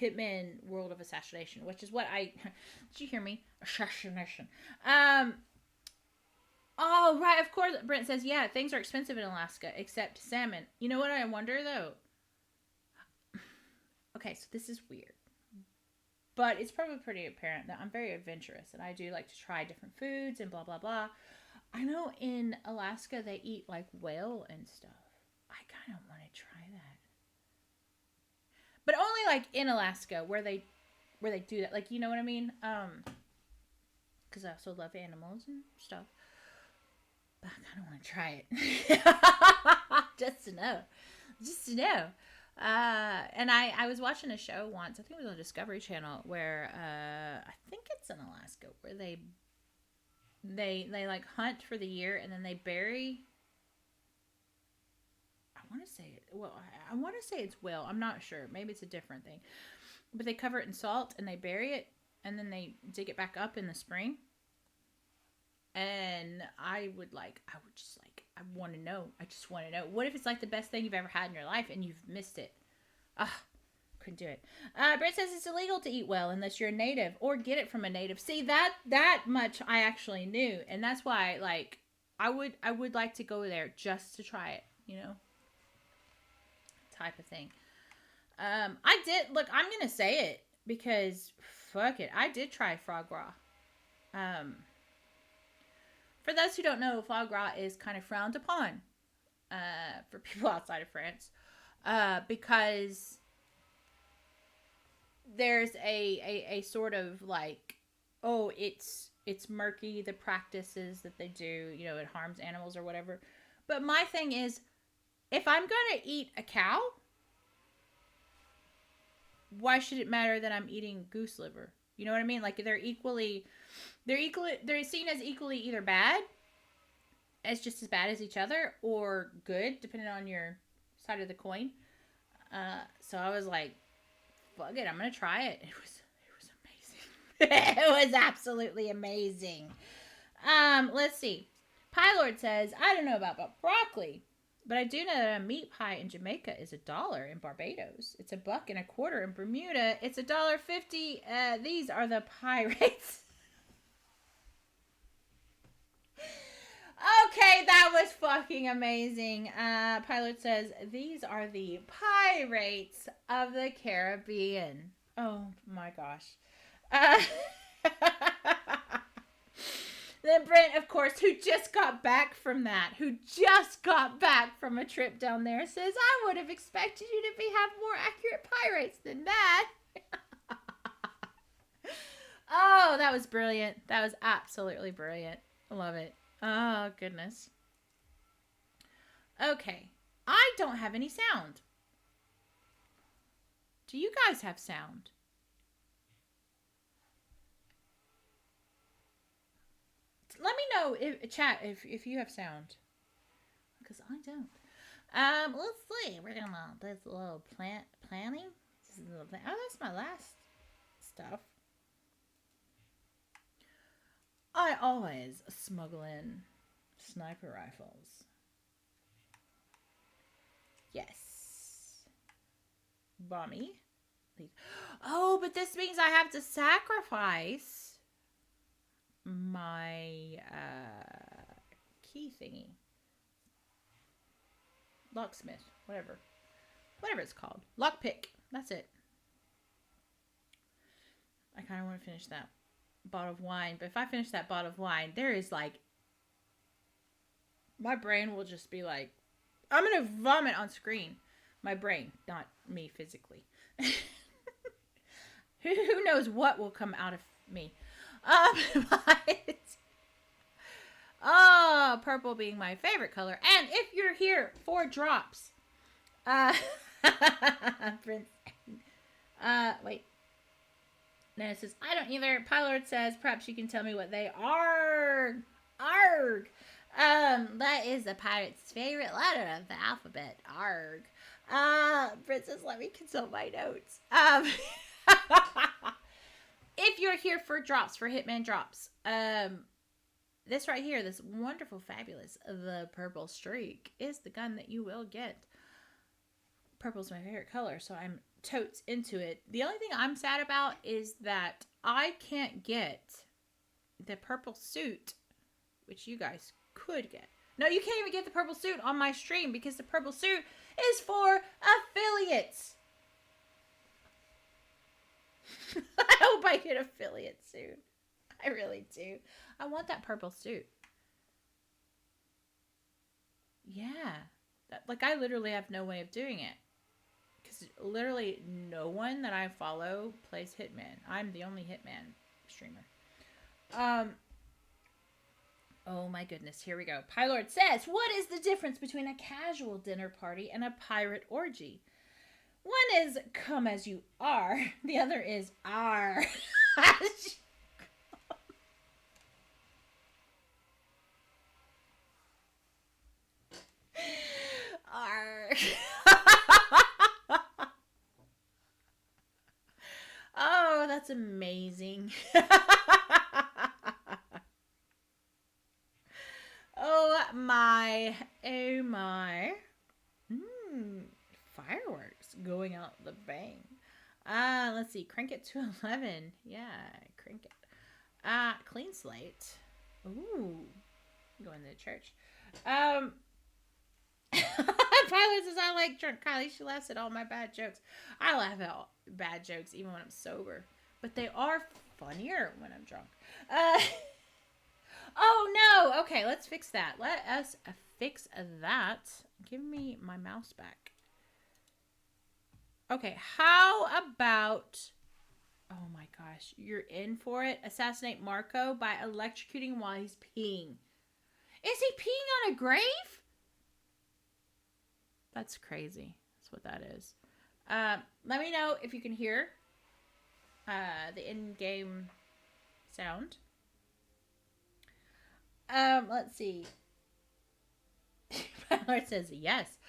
Hitman World of Assassination, which is what I... Did you hear me? Assassination. Oh, right, of course. Brent says, yeah, things are expensive in Alaska, except salmon. You know what I wonder, though? Okay, so this is weird. But it's probably pretty apparent that I'm very adventurous, and I do like to try different foods and blah, blah, blah. I know in Alaska they eat, like, whale and stuff. I kind of want to try that. But only, like, in Alaska, where they do that. Like, you know what I mean? Because I also love animals and stuff. But I kind of want to try it. Just to know. And I was watching a show once, I think it was on Discovery Channel, where I think it's in Alaska, where they like hunt for the year, and then they bury... I want to say it's whale. I'm not sure. Maybe it's a different thing. But they cover it in salt and they bury it, and then they dig it back up in the spring. And I want to know. I just want to know. What if it's like the best thing you've ever had in your life and you've missed it? Couldn't do it. Brett says it's illegal to eat whale unless you're a native or get it from a native. See, that much I actually knew. And that's why, like, I would like to go there just to try it, you know? Type of thing. I did, look, I'm gonna say it because fuck it, I did try foie gras. For those who don't know, foie gras is kind of frowned upon for people outside of France because there's a sort of like, oh, it's murky, the practices that they do, you know, it harms animals or whatever. But my thing is, if I'm going to eat a cow, why should it matter that I'm eating goose liver? You know what I mean? Like, they're seen as equally either bad, as just as bad as each other, or good, depending on your side of the coin. So I was like, fuck it, I'm going to try it. It was amazing. It was absolutely amazing. Let's see. Pylord says, I don't know about broccoli, but I do know that a meat pie in Jamaica is $1 in Barbados. It's $1.25 in Bermuda. It's $1.50. These are the pie rates. Okay, that was fucking amazing. Pilot says, these are the pie rates of the Caribbean. Oh my gosh. Then Brent, of course, who just got back from a trip down there, says, I would have expected you to have more accurate pie rates than that. Oh, that was brilliant. That was absolutely brilliant. I love it. Oh, goodness. Okay. I don't have any sound. Do you guys have sound? Let me know, if you have sound. Because I don't. Let's see. We're going to do a little planning. Oh, that's my last stuff. I always smuggle in sniper rifles. Yes. Bommy. Oh, but this means I have to sacrifice my key thingy. Locksmith. Whatever it's called. Lockpick. That's it. I kind of want to finish that bottle of wine, but if I finish that bottle of wine, there is like, my brain will just be like, I'm gonna vomit on screen. My brain, not me physically. Who knows what will come out of me. Oh, purple being my favorite color. And if you're here for drops, wait. Nana says, I don't either. Pylord says, perhaps you can tell me what they are. Arg. That is the pirate's favorite letter of the alphabet. Arg. Princess, let me consult my notes. If you're here for drops, for Hitman drops, this right here, this wonderful, fabulous, the purple streak is the gun that you will get. Purple's my favorite color, so I'm totes into it. The only thing I'm sad about is that I can't get the purple suit, which you guys could get. No, you can't even get the purple suit on my stream because the purple suit is for affiliates. I hope I get affiliate soon. I really do. I want that purple suit. Yeah. Like, I literally have no way of doing it. Because literally no one that I follow plays Hitman. I'm the only Hitman streamer. Oh my goodness. Here we go. Pylord says, what is the difference between a casual dinner party and a pirate orgy? One is come as you are. The other is are. Are. Oh, that's amazing. Oh my. Oh my. Fireworks going out the bang. Let's see. Crank it to 11. Yeah, crank it. Clean slate. Ooh. Going to the church. Pilot says, I like drunk Kylie. She laughs at all my bad jokes. I laugh at all bad jokes even when I'm sober. But they are funnier when I'm drunk. Oh no. Okay, let's fix that. Let us fix that. Give me my mouse back. Okay, how about... Oh my gosh, you're in for it. Assassinate Marco by electrocuting him while he's peeing. Is he peeing on a grave? That's crazy. That's what that is. Let me know if you can hear the in-game sound. Let's see. My Lord says yes.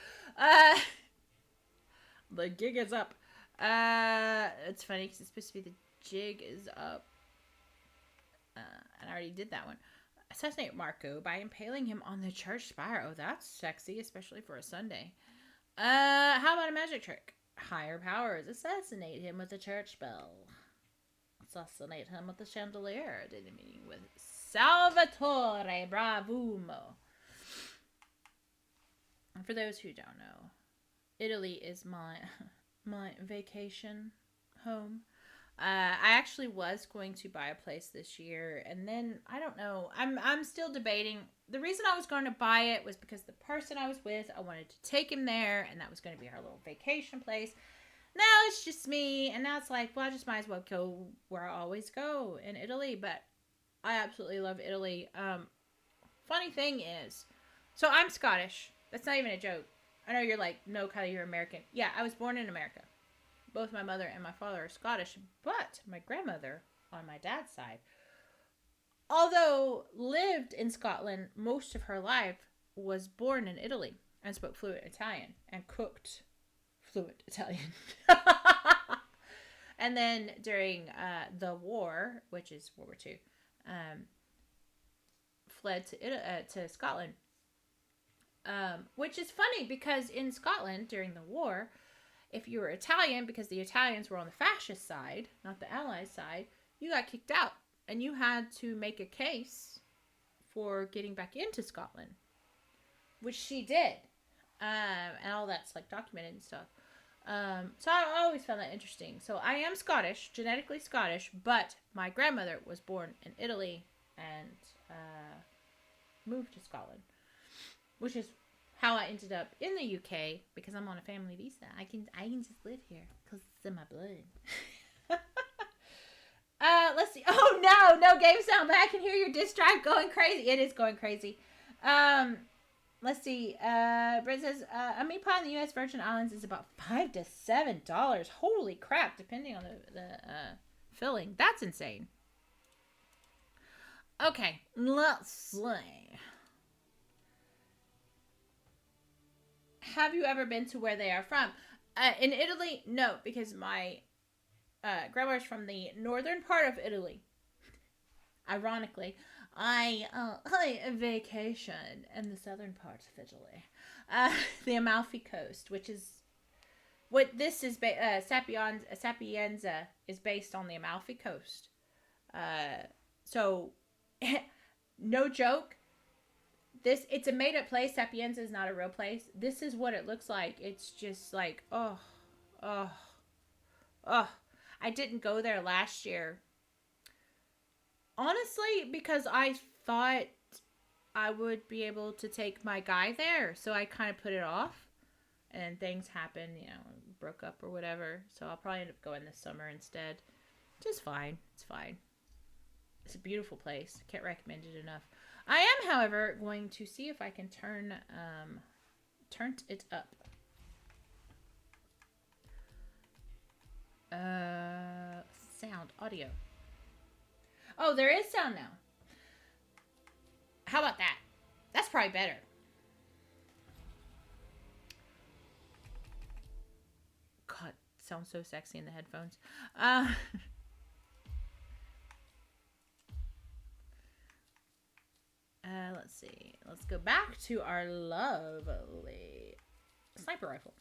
The gig is up. It's funny because it's supposed to be the jig is up. And I already did that one. Assassinate Marco by impaling him on the church spire. Oh, that's sexy, especially for a Sunday. How about a magic trick? Higher powers. Assassinate him with a church bell. Assassinate him with a chandelier. Did a meeting with Salvatore Bravumo. For those who don't know, Italy is my vacation home. I actually was going to buy a place this year, and then I don't know. I'm still debating. The reason I was going to buy it was because the person I was with, I wanted to take him there, and that was going to be our little vacation place. Now it's just me, and now it's like, well, I just might as well go where I always go in Italy. But I absolutely love Italy. Funny thing is, so I'm Scottish. That's not even a joke. I know you're like, no, Kylie, you're American. Yeah, I was born in America. Both my mother and my father are Scottish, but my grandmother on my dad's side, although lived in Scotland most of her life, was born in Italy and spoke fluent Italian and cooked fluent Italian. And then during the war, which is World War II, fled to Scotland. Which is funny because in Scotland during the war, if you were Italian, because the Italians were on the fascist side, not the Allies side, you got kicked out. And you had to make a case for getting back into Scotland. Which she did. And all that's like documented and stuff. So I always found that interesting. So I am Scottish, genetically Scottish, but my grandmother was born in Italy and moved to Scotland. Which is how I ended up in the UK, because I'm on a family visa. I can just live here because it's in my blood. Let's see. Oh no game sound, but I can hear your disk drive going crazy. It is going crazy. Let's see. Brent says a meat pie in the U.S. Virgin Islands is about $5 to $7. Holy crap! Depending on the filling, that's insane. Okay, let's see. Have you ever been to where they are from? In Italy, no, because my grandma's from the northern part of Italy. Ironically, I vacation in the southern part of Italy, the Amalfi Coast, which is what this is. Sapienza is based on the Amalfi Coast. So, no joke. It's a made up place. Sapienza is not a real place. This is what it looks like. It's just like oh. Oh, I didn't go there last year. Honestly, because I thought I would be able to take my guy there. So I kind of put it off. And things happened, broke up or whatever. So I'll probably end up going this summer instead. Just fine. It's fine. It's a beautiful place. Can't recommend it enough. I am, however, going to see if I can turn it up. Sound, audio. Oh, there is sound now. How about that? That's probably better. God, sounds so sexy in the headphones. Let's see. Let's go back to our lovely sniper rifle.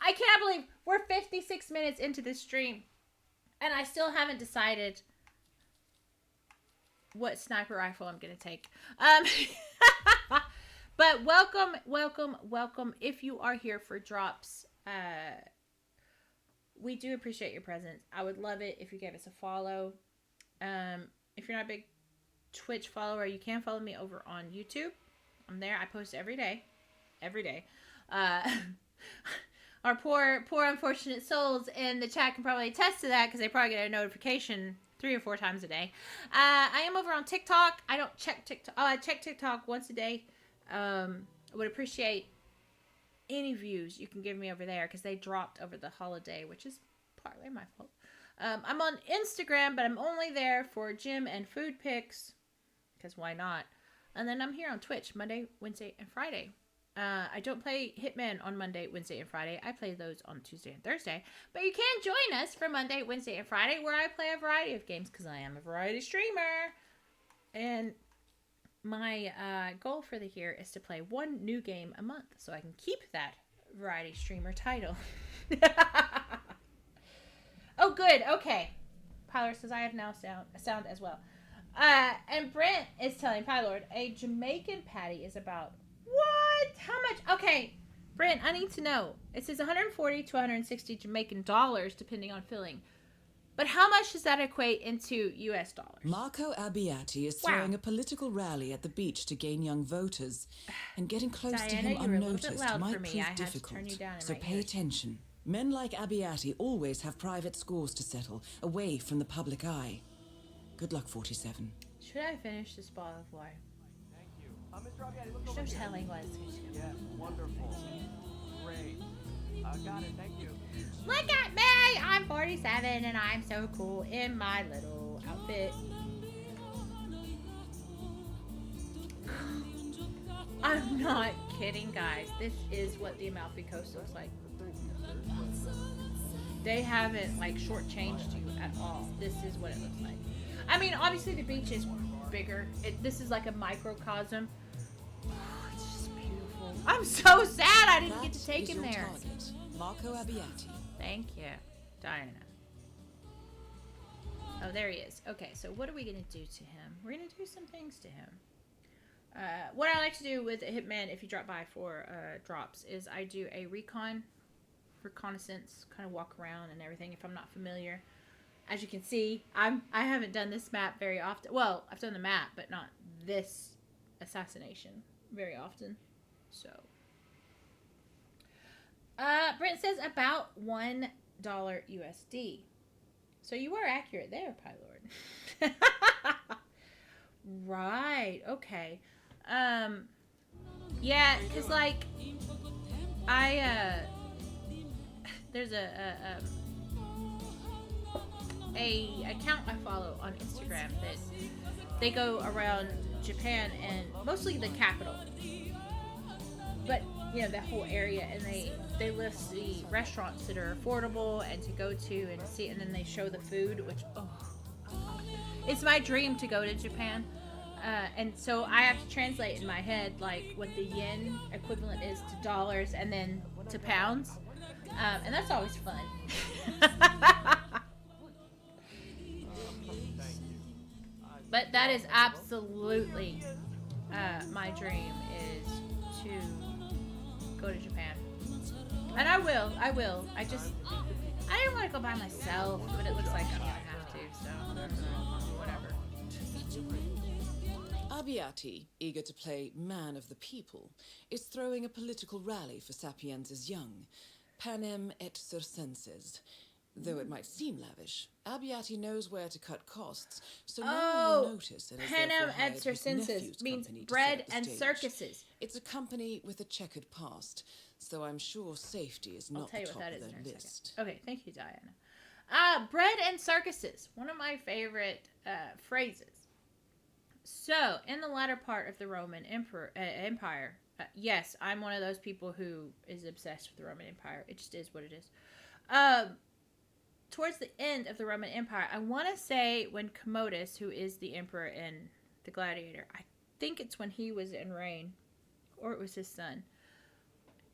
I cannot believe we're 56 minutes into this stream and I still haven't decided what sniper rifle I'm going to take. But welcome. If you are here for drops, we do appreciate your presence. I would love it if you gave us a follow. If you're not a big Twitch follower, you can follow me over on YouTube. I'm there. I post every day. Our poor unfortunate souls in the chat can probably attest to that because they probably get a notification 3 or 4 times a day. I am over on TikTok. I don't check TikTok. I check TikTok once a day. I would appreciate any views you can give me over there because they dropped over the holiday, which is partly my fault. I'm on Instagram, but I'm only there for gym and food pics because why not? And then I'm here on Twitch Monday, Wednesday, and Friday. I don't play Hitman on Monday, Wednesday, and Friday. I play those on Tuesday and Thursday. But you can join us for Monday, Wednesday, and Friday where I play a variety of games because I am a variety streamer. And my goal for the year is to play 1 new game a month so I can keep that variety streamer title. Oh, good. Okay. Pylor says I have now sound as well. And Brent is telling Pylord a Jamaican patty is about what? How much? Okay, Brent, I need to know. It says 140 to 160 Jamaican dollars depending on filling. But how much does that equate into US dollars? Marco Abbiati is throwing a political rally at the beach to gain young voters, and getting close to him unnoticed might prove difficult, so pay attention. Men like Abbiati always have private scores to settle, away from the public eye. Good luck, 47. Should I finish this bottle of wine? Thank you. Mr. Abbiati, look There's no telling what it's going to Yes, wonderful. Great. Got it, thank you. Look at me! I'm 47 and I'm so cool in my little outfit. I'm not kidding, guys. This is what the Amalfi Coast looks like. They haven't, like, shortchanged you at all. This is what it looks like. I mean, obviously the beach is bigger. This is like a microcosm. Oh, it's just beautiful. I'm so sad I didn't get to take him there. Target, Marco Abbiati. Thank you, Diana. Oh, there he is. Okay, so what are we going to do to him? We're going to do some things to him. What I like to do with a Hitman, if you drop by for drops, is I do a reconnaissance, kind of walk around and everything if I'm not familiar. As you can see, I haven't done this map very often. Well, I've done the map, but not this assassination very often. So, Brent says about $1 USD. So you were accurate there, Pylord. Right. Okay. Yeah, because like there's a account I follow on Instagram that they go around Japan and mostly the capital, but the whole area, and they list the restaurants that are affordable and to go to and see, and then they show the food, which it's my dream to go to Japan. And so I have to translate in my head like what the yen equivalent is to dollars and then to pounds, and that's always fun. But that is absolutely my dream, is to go to Japan. And I will. I didn't want to go by myself, but it looks like I'm going to have to, so whatever. Abbiati, eager to play man of the people, is throwing a political rally for Sapienza's young, panem et circenses. Though it might seem lavish, Abbiati knows where to cut costs, so no one will notice it. Panem et circenses means bread and circuses. It's a company with a checkered past, so I'm sure safety is not the top of their list. Okay, thank you, Diana. Bread and circuses, one of my favorite phrases. So, in the latter part of the Roman Empire, yes, I'm one of those people who is obsessed with the Roman Empire. It just is what it is. Towards the end of the Roman Empire, I want to say when Commodus, who is the emperor in The Gladiator, I think it's when he was in reign, or it was his son,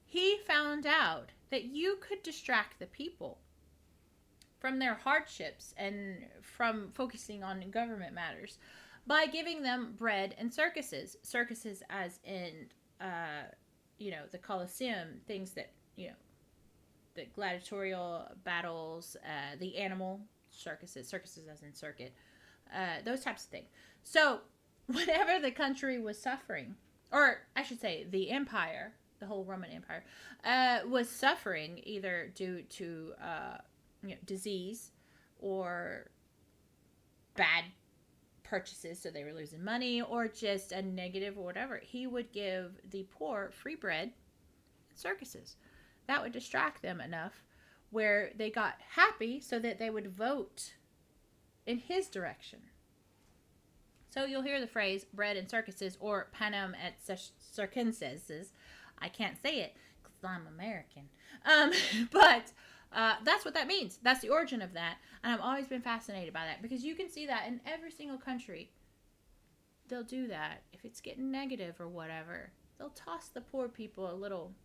he found out that you could distract the people from their hardships and from focusing on government matters by giving them bread and circuses. Circuses as in, the Colosseum, things that, the gladiatorial battles, the animal circuses as in circuit, those types of things. So whenever the country was suffering, or I should say the empire, the whole Roman Empire, was suffering either due to disease or bad purchases, so they were losing money, or just a negative or whatever, he would give the poor free bread and circuses. That would distract them enough where they got happy so that they would vote in his direction. So you'll hear the phrase bread and circuses, or panem et circenses. I can't say it because I'm American. But that's what that means. That's the origin of that. And I've always been fascinated by that, because you can see that in every single country. They'll do that. If it's getting negative or whatever, they'll toss the poor people a little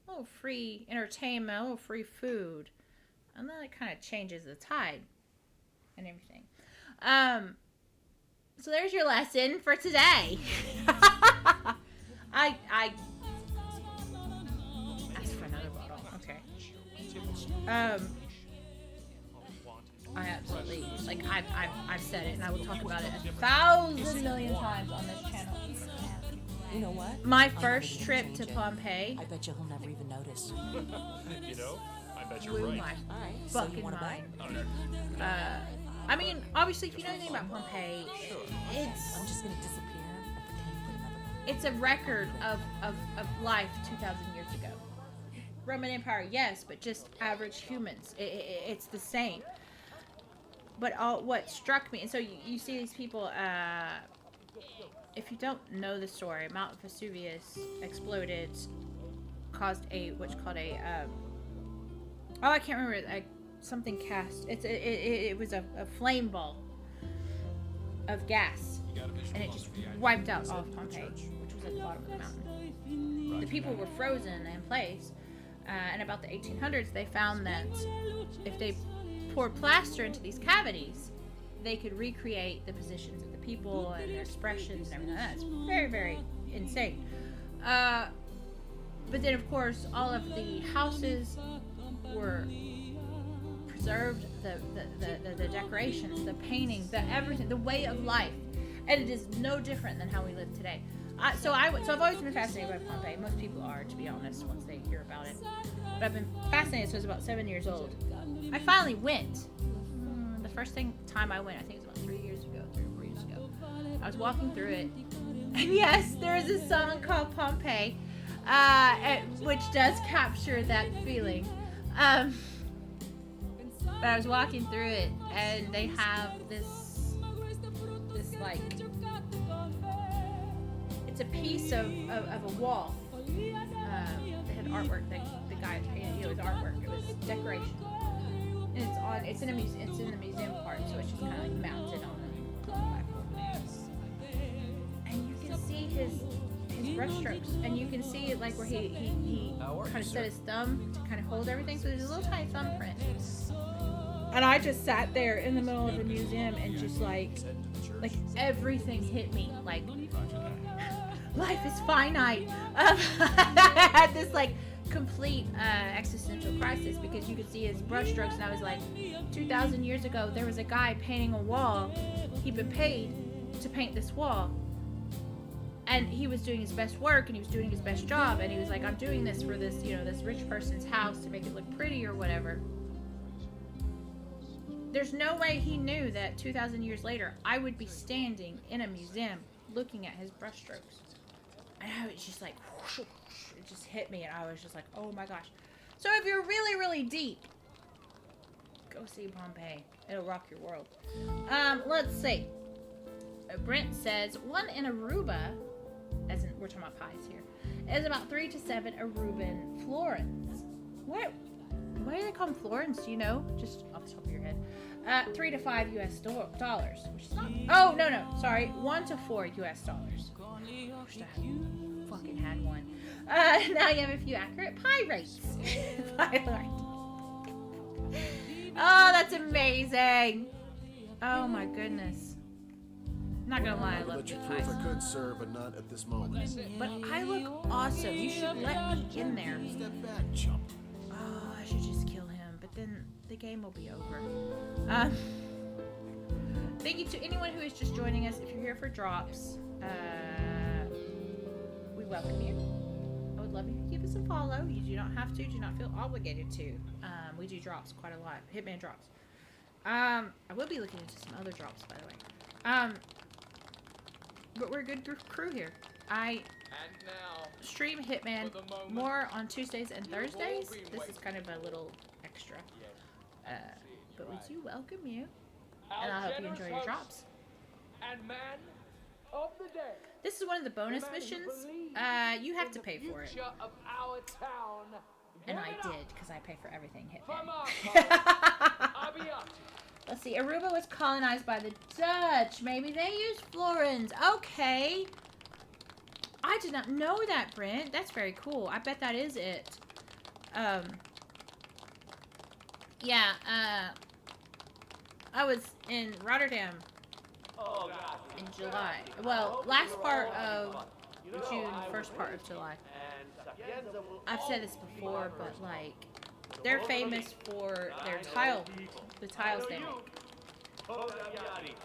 free entertainment, a little free food. And then it kind of changes the tide and everything. So there's your lesson for today. I asked for another bottle. Okay. I absolutely, I've said it, and I will talk about it 1,000 million times on this channel. You know what? My first trip to Pompeii. I bet you he'll never even notice. I bet you're blew right. my So you fucking want to mind. Okay. I mean, obviously, if you know anything about Pompeii, it's I'm just gonna disappear and pretend you're another. it's a record of life 2,000 years ago. Roman Empire, yes, but just average humans. It's the same. But what struck me, and so you see these people, if you don't know the story, Mount Vesuvius exploded, caused what's called I can't remember, something cast. It was a flame ball of gas, and it just wiped out all of Pompeii, which was at the bottom of the mountain. The people were frozen in place, and about the 1800s, they found that if they poured plaster into these cavities, they could recreate the positions of the people and their expressions and everything. That's very, very insane. But then, of course, all of the houses were preserved, the decorations, the paintings, the everything, the way of life, and it is no different than how we live today. So I've always been fascinated by Pompeii. Most people are, to be honest, once they hear about it. But I've been fascinated since I was about 7 years old. I finally went. The first time I went, I think it was about 3 or 4 years ago. I was walking through it, and yes, there is a song called Pompeii, which does capture that feeling. But I was walking through it, and they have this like it's a piece of a wall. They had artwork. The guy, it was artwork. It was decoration. And it's in a museum. It's in the museum part, so it's just kind of like mounted on a platform. And you can see his brushstrokes, and you can see like where he kind of set his thumb to kind of hold everything. So there's a little tiny thumbprint. And I just sat there in the middle of the museum and just like everything hit me. Like, life is finite. I had this like complete existential crisis because you could see his brushstrokes, and I was like, 2,000 years ago there was a guy painting a wall. He'd been paid to paint this wall, and he was doing his best work, and he was doing his best job, and he was like, I'm doing this for this, this rich person's house to make it look pretty or whatever. There's no way he knew that 2,000 years later I would be standing in a museum looking at his brushstrokes. And I was just like, whoosh, it just hit me, and I was just like, oh my gosh. So if you're really, really deep, go see Pompeii. It'll rock your world. Let's see. Brent says, one in Aruba, as in, we're talking about pies here, is about 3 to 7 Aruban florins. Why do they call them florins? Do you know? Just off the top of your head. 3 to 5 US dollars. Which is not, oh, no. Sorry. 1 to 4 US dollars. Wish I fucking had one. Now you have a few accurate pie rates. Pie Lord. Oh, that's amazing. Oh my goodness. Not gonna lie, I love good pies. If I could, sir, but not at this moment. But I look awesome. You should let me in there. Step back, chump. Oh, I should just kill him, but then the game will be over. Thank you to anyone who is just joining us. If you're here for drops, we welcome you. I would love you to give us a follow. You do not have to. Do not feel obligated to. We do drops quite a lot. Hitman drops. I will be looking into some other drops, by the way. But we're a good crew here. I stream Hitman more on Tuesdays and Thursdays. This is kind of a little extra. But we do welcome you. And I hope you enjoy your drops. This is one of the bonus missions. You have to pay for it. And I did, because I pay for everything Hitman. Let's see. Aruba was colonized by the Dutch. Maybe they used florins. Okay. I did not know that, Brent. That's very cool. I bet that is it. Yeah, I was in Rotterdam in July. Well, last part of June, first part of July. I've said this before, but like, they're famous for their the tiles they make.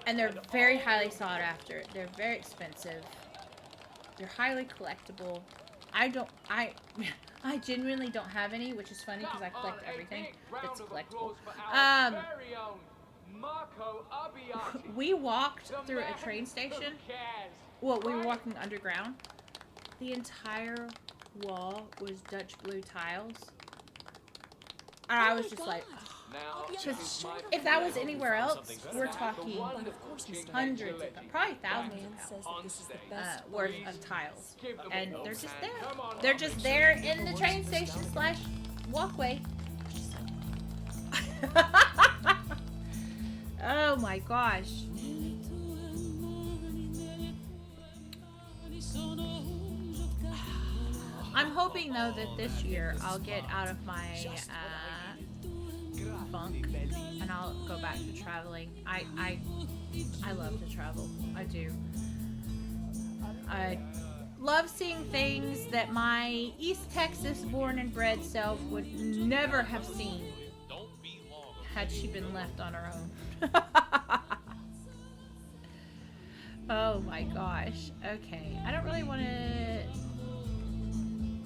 And they're very highly sought after. They're very expensive. They're highly collectible. I genuinely don't have any, which is funny because I collect everything that's collectible. We walked through a train station. Well, we were walking underground. The entire wall was Dutch blue tiles. And I was just like, because if that was anywhere else, we're talking hundreds, probably thousands of worth of tiles. And they're just there. They're just there in the train station / walkway. Oh my gosh. I'm hoping though that this year I'll get out of my funk and I'll go back to traveling. I love to travel. I do. I love seeing things that my East Texas born and bred self would never have seen had she been left on her own. Oh my gosh. Okay. I don't really want to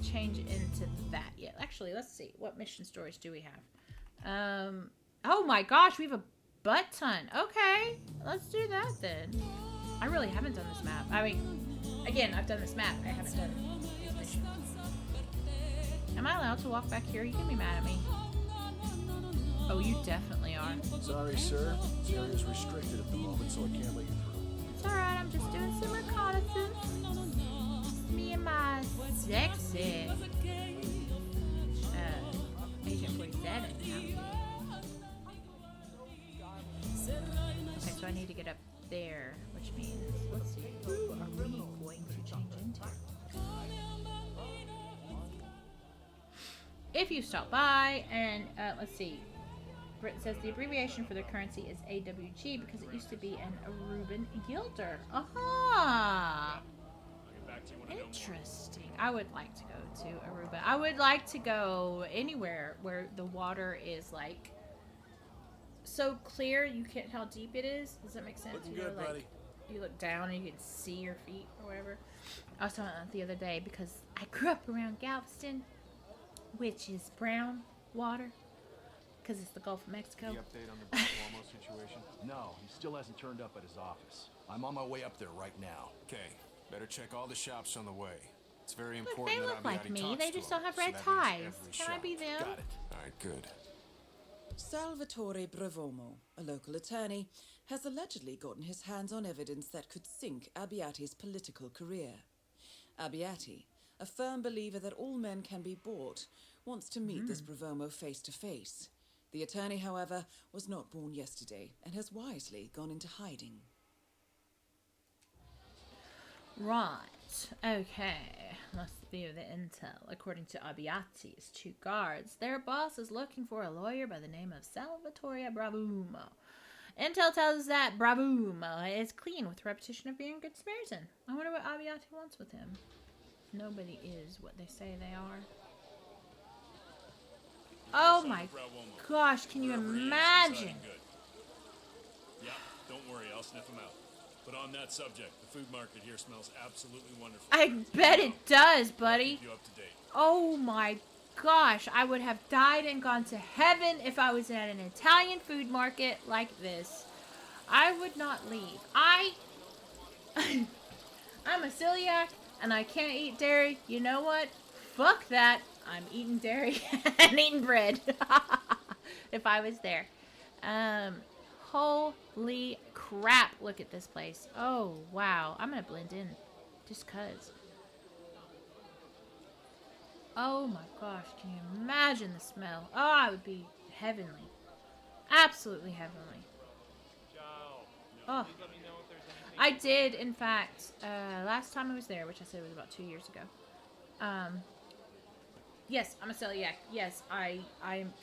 change into that yet. Actually, let's see. What mission stories do we have? Oh my gosh, we have a butt ton. Okay. Let's do that then. I really haven't done this map. I mean, again, I've done this map. I haven't done these missions. Am I allowed to walk back here? You can be mad at me. Oh, you definitely are. Sorry, sir. This area is restricted at the moment, so I can't let you through. It's alright, I'm just doing some reconnaissance. sexy. Agent 47. Okay, so I need to get up there, which means, let's see, who are we going to change into? If you stop by, and let's see, Brit says the abbreviation for the currency is AWG because it used to be an Aruban guilder. Aha! Interesting. I would like to go to Aruba. I would like to go anywhere where the water is like so clear you can't tell how deep it is. Does that make sense? Looking You know, good, like, buddy. you look down and you can see your feet or whatever. I was talking about that the other day because I grew up around Galveston, which is brown water because it's the Gulf of Mexico. Any update on the WOA situation? No, he still hasn't turned up at his office. I'm on my way up there right now. Okay, better check all the shops on the way. It's very Look, important they that look like Abiyati me. talks They to just him, don't have so red that means ties. every Can I shop. be them? Got it. All right, good. Salvatore Bravomo, a local attorney, has allegedly gotten his hands on evidence that could sink Abiyati's political career. Abiyati, a firm believer that all men can be bought, wants to meet this Bravomo face to face. The attorney, however, was not born yesterday and has wisely gone into hiding. Right. Okay. Let's view the intel. According to Abiyati's two guards, their boss is looking for a lawyer by the name of Salvatore Bravomo. Intel tells us that Bravomo is clean with reputation of being a good Samaritan. I wonder what Abiyati wants with him. Nobody is what they say they are. Oh my gosh, can you imagine? Yeah, don't worry, I'll sniff them out. But on that subject, the food market here smells absolutely wonderful. I bet it does, I'll buddy. keep you up to date. Oh my gosh, I would have died and gone to heaven if I was at an Italian food market like this. I would not leave. I'm a celiac and I can't eat dairy. You know what? Fuck that. I'm eating dairy and eating bread if I was there. Holy crap, look at this place. Oh, wow. I'm gonna blend in just cuz. Oh my gosh, can you imagine the smell? Oh, it would be heavenly. Absolutely heavenly. Oh. I did, in fact, last time I was there, which I said was about 2 years ago. Yes, I'm a celiac. Yes, I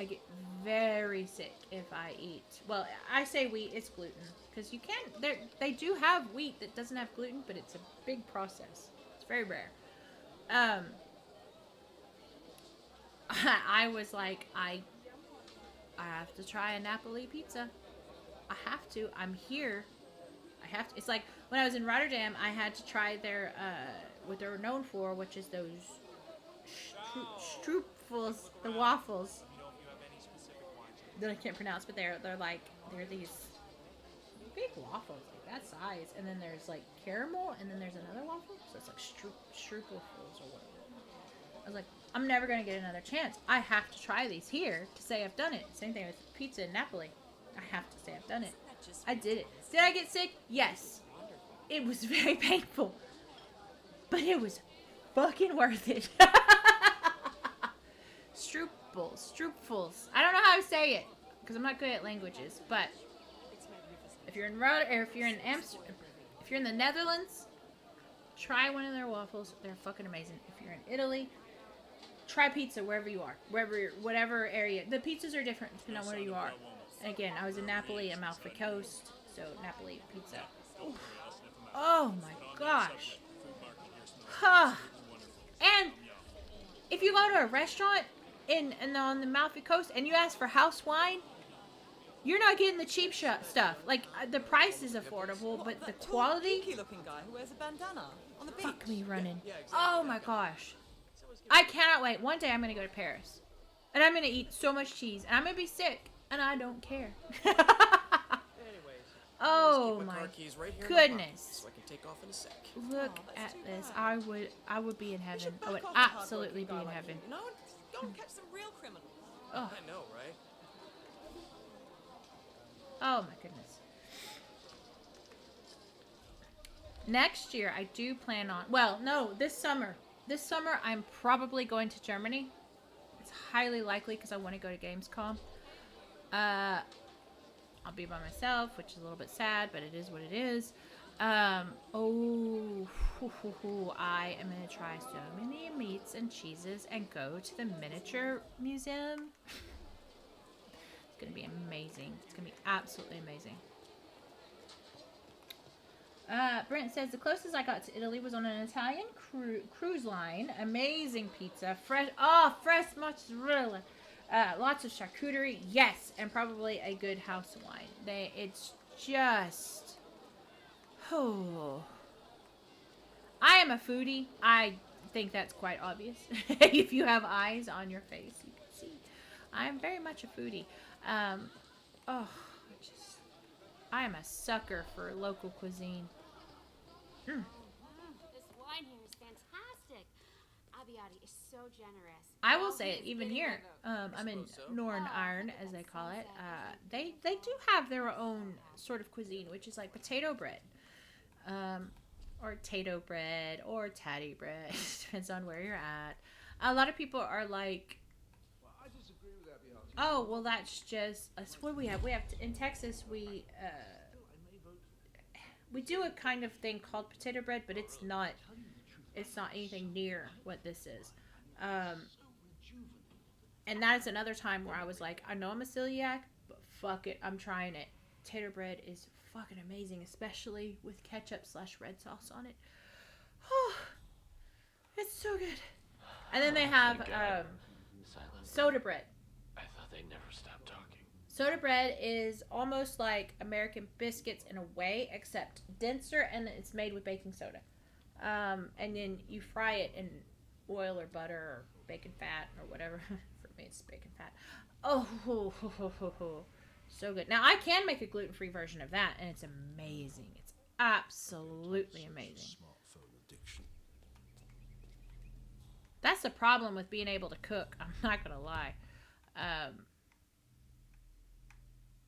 get very sick if I eat. Well, I say wheat, it's gluten. Because you can't, they do have wheat that doesn't have gluten, but it's a big process. It's very rare. I was like, I have to try a Napoli pizza. I have to. I'm here. I have to. It's like when I was in Rotterdam, I had to try their what they're known for, which is those stroopwafels, the waffles that I can't pronounce, but they're these big waffles like that size, and then there's like caramel, and then there's another waffle, so it's like stroopwafels or whatever. I was like, I'm never gonna get another chance. I have to try these here to say I've done it. Same thing with pizza in Napoli. I have to say I've done it. I did it. Did I get sick? Yes. It was very painful, but it was fucking worth it. Stroopwafels. I don't know how to say it because I'm not good at languages. But if you're in if you're in the Netherlands, try one of their waffles. They're fucking amazing. If you're in Italy, try pizza wherever you are, whatever area. The pizzas are different depending on where you are. And again, I was in Napoli, Amalfi Coast, so Napoli pizza. Oof. Oh my gosh. Huh. And if you go to a restaurant on the Amalfi Coast and you ask for house wine, you're not getting the cheap stuff. Like, the price is affordable, but the quality... Kinky looking guy who wears a bandana on the beach. Fuck me running. Oh my gosh. I cannot wait. One day I'm going to go to Paris. And I'm going to eat so much cheese. And I'm going to be sick. And I don't care. Oh my goodness. So I can take off in a sec. Look at this. I would be in heaven. I would absolutely be in heaven. No, go and catch some real criminals. Oh. I know, right? Oh my goodness. Next year I do plan on, well, no, this summer this summer I'm probably going to Germany. It's highly likely because I want to go to Gamescom. I'll be by myself, which is a little bit sad, but it is what it is. I am going to try so many meats and cheeses and go to the miniature museum. It's going to be amazing. It's going to be absolutely amazing. Brent says, the closest I got to Italy was on an Italian cruise line. Amazing pizza. Fresh mozzarella. Lots of charcuterie. Yes. And probably a good house wine. It's just... Oh. I am a foodie. I think that's quite obvious. If you have eyes on your face, you can see. I am very much a foodie. I am a sucker for local cuisine. This wine here is fantastic. Abbiati is so generous. I will say it, even here, I'm in Northern Ireland, as they call it. They do have their own sort of cuisine, which is like potato bread, or tato bread, or tatty bread. Depends on where you're at. A lot of people are like, I disagree with Abbiati. oh, well, that's just what do we have? We have in Texas we do a kind of thing called potato bread, but it's not anything near what this is. And that is another time where I was like, I know I'm a celiac, but fuck it, I'm trying it. Potato bread is fucking amazing, especially with ketchup/red sauce on it. Oh, it's so good. And then they have soda bread. I thought they'd never stop talking. Soda bread is almost like American biscuits in a way, except denser, and it's made with baking soda. And then you fry it in oil or butter or bacon fat or whatever. For me, it's bacon fat. Oh, so good. Now, I can make a gluten-free version of that, and it's amazing. It's absolutely amazing. That's the problem with being able to cook. I'm not going to lie.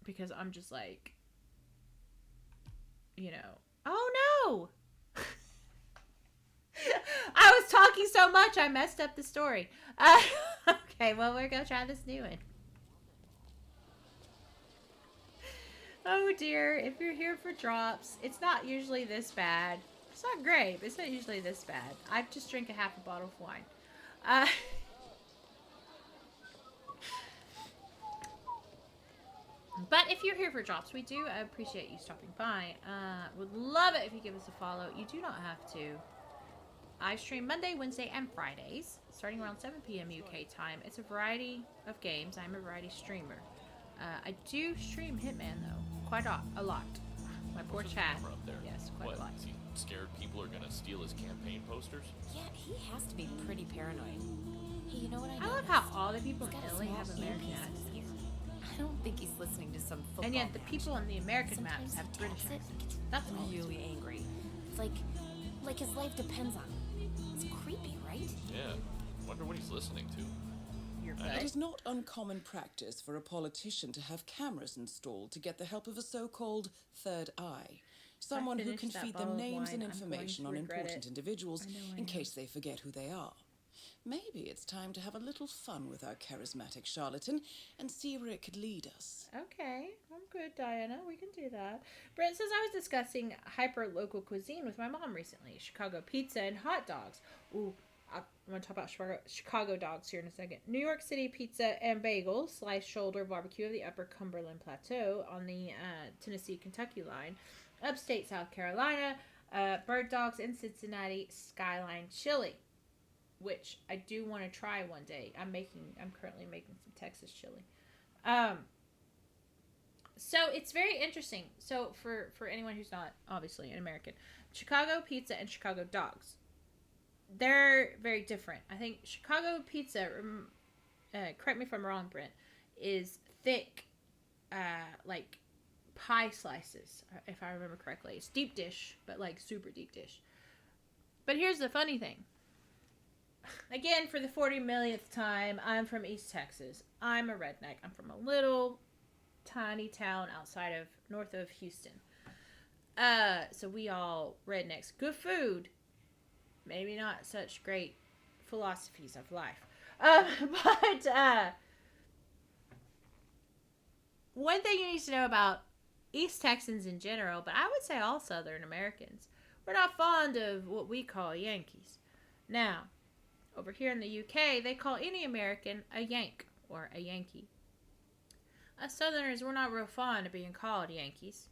Because I'm just like, you know, oh no! I was talking so much, I messed up the story. Okay, well, we're gonna try this new one. Oh dear, if you're here for drops, it's not usually this bad. It's not great, but it's not usually this bad. I just drink a half a bottle of wine. But if you're here for drops, we do appreciate you stopping by. Would love it if you give us a follow. You do not have to. I stream Monday, Wednesday, and Fridays, starting around 7 p.m. UK time. It's a variety of games. I'm a variety streamer. I do stream Hitman, though, quite a lot. My poor chat. Up there. Yes, quite a lot. Is he scared people are going to steal his campaign posters? Yeah, he has to be pretty paranoid. Hey, you know what I love how all the people in Italy have American accents. I don't think he's listening to some football And yet the match. people on the American maps have British accents. That's really angry. It's like his life depends on it. It's creepy, right? Yeah. Wonder what he's listening to. It is not uncommon practice for a politician to have cameras installed to get the help of a so-called third eye. Someone who can feed them names and information on important individuals in case they forget who they are. Maybe it's time to have a little fun with our charismatic charlatan and see where it could lead us. Okay, I'm good, Diana. We can do that. Brent says, I was discussing hyper-local cuisine with my mom recently. Chicago pizza and hot dogs. Ooh, I'm going to talk about Chicago dogs here in a second. New York City pizza and bagels. Sliced shoulder barbecue of the Upper Cumberland Plateau on the Tennessee-Kentucky line. Upstate South Carolina. Bird dogs in Cincinnati. Skyline chili, which I do want to try one day. I'm currently making some Texas chili. So it's very interesting. So for anyone who's not obviously an American, Chicago pizza and Chicago dogs, they're very different. I think Chicago pizza, correct me if I'm wrong, Brent, is thick, like pie slices, if I remember correctly. It's deep dish, but like super deep dish. But here's the funny thing. Again, for the 40 millionth time, I'm from East Texas. I'm a redneck. I'm from a little tiny town north of Houston. So we all rednecks. Good food. Maybe not such great philosophies of life. But one thing you need to know about East Texans in general, but I would say all Southern Americans, we're not fond of what we call Yankees. Now, over here in the UK, they call any American a Yank or a Yankee. Us Southerners, we're not real fond of being called Yankees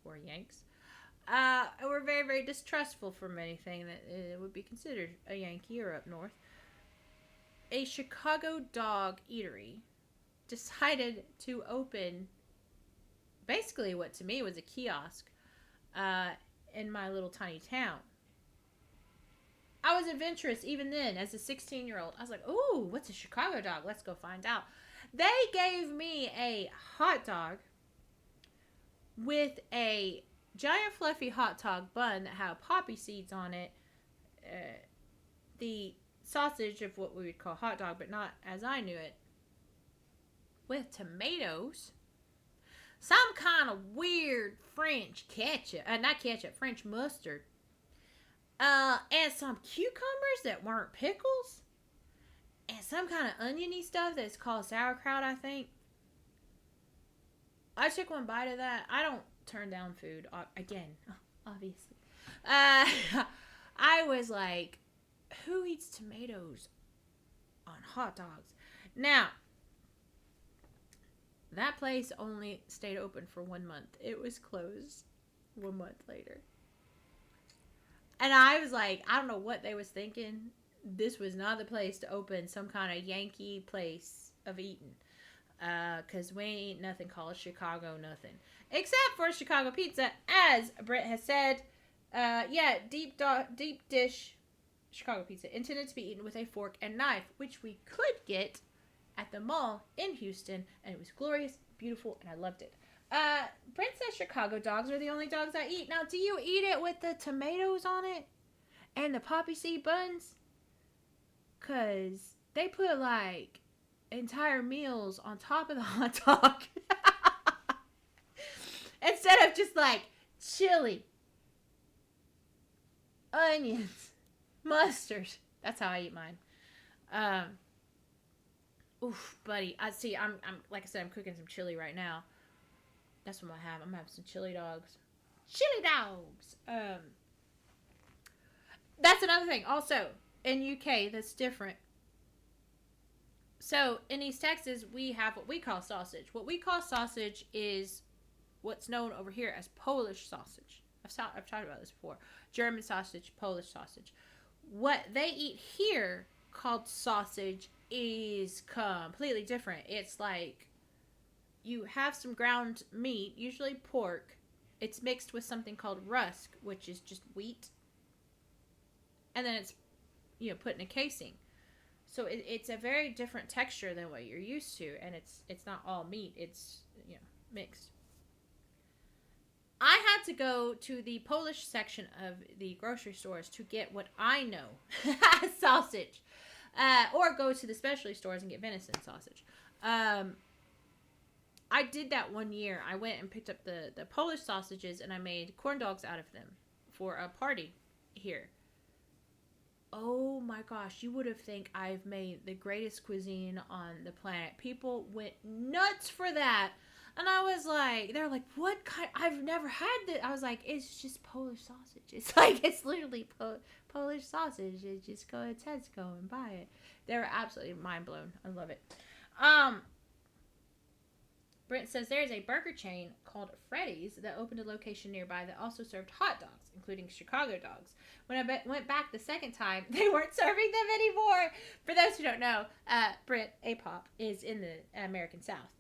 or Yanks. We're very, very distrustful from anything that would be considered a Yankee or up north. A Chicago dog eatery decided to open basically what to me was a kiosk in my little tiny town. I was adventurous even then as a 16-year-old. I was like, ooh, what's a Chicago dog? Let's go find out. They gave me a hot dog with a giant fluffy hot dog bun that had poppy seeds on it. The sausage of what we would call hot dog, but not as I knew it. With tomatoes. Some kind of weird French ketchup. Not ketchup, French mustard. And some cucumbers that weren't pickles. And some kind of oniony stuff that's called sauerkraut, I think. I took one bite of that. I don't turn down food. Again, obviously. I was like, who eats tomatoes on hot dogs? Now, that place only stayed open for 1 month. It was closed 1 month later. And I was like, I don't know what they was thinking. This was not the place to open some kind of Yankee place of eating. Because we ain't nothing called Chicago nothing. Except for Chicago pizza, as Britt has said. Deep dish Chicago pizza. Intended to be eaten with a fork and knife. Which we could get at the mall in Houston. And it was glorious, beautiful, and I loved it. Brent says Chicago dogs are the only dogs I eat. Now, do you eat it with the tomatoes on it? And the poppy seed buns? Because they put, like, entire meals on top of the hot dog. Instead of just, like, chili, onions, mustard. That's how I eat mine. Oof, buddy. I'm like I said, I'm cooking some chili right now. That's what I'm gonna have. I'm gonna have some chili dogs. Chili dogs! That's another thing. Also, in UK, that's different. So, in East Texas, we have what we call sausage. What we call sausage is what's known over here as Polish sausage. I've talked about this before. German sausage, Polish sausage. What they eat here, called sausage, is completely different. It's like you have some ground meat, usually pork. It's mixed with something called rusk, which is just wheat. And then it's, put in a casing. So it's a very different texture than what you're used to. And it's not all meat. It's, mixed. I had to go to the Polish section of the grocery stores to get what I know as sausage. Or go to the specialty stores and get venison sausage. I did that 1 year. I went and picked up the Polish sausages and I made corn dogs out of them for a party here. Oh my gosh, you would have think I've made the greatest cuisine on the planet. People went nuts for that. And I was like, they're like, what kind? I've never had that. I was like, it's just Polish sausage. It's like, it's literally Polish sausage. You just go to Tesco and buy it. They were absolutely mind blown. I love it. Brent says there's a burger chain called Freddy's that opened a location nearby that also served hot dogs, including Chicago dogs. When I went back the second time, they weren't serving them anymore. For those who don't know, Brent APOP is in the American South.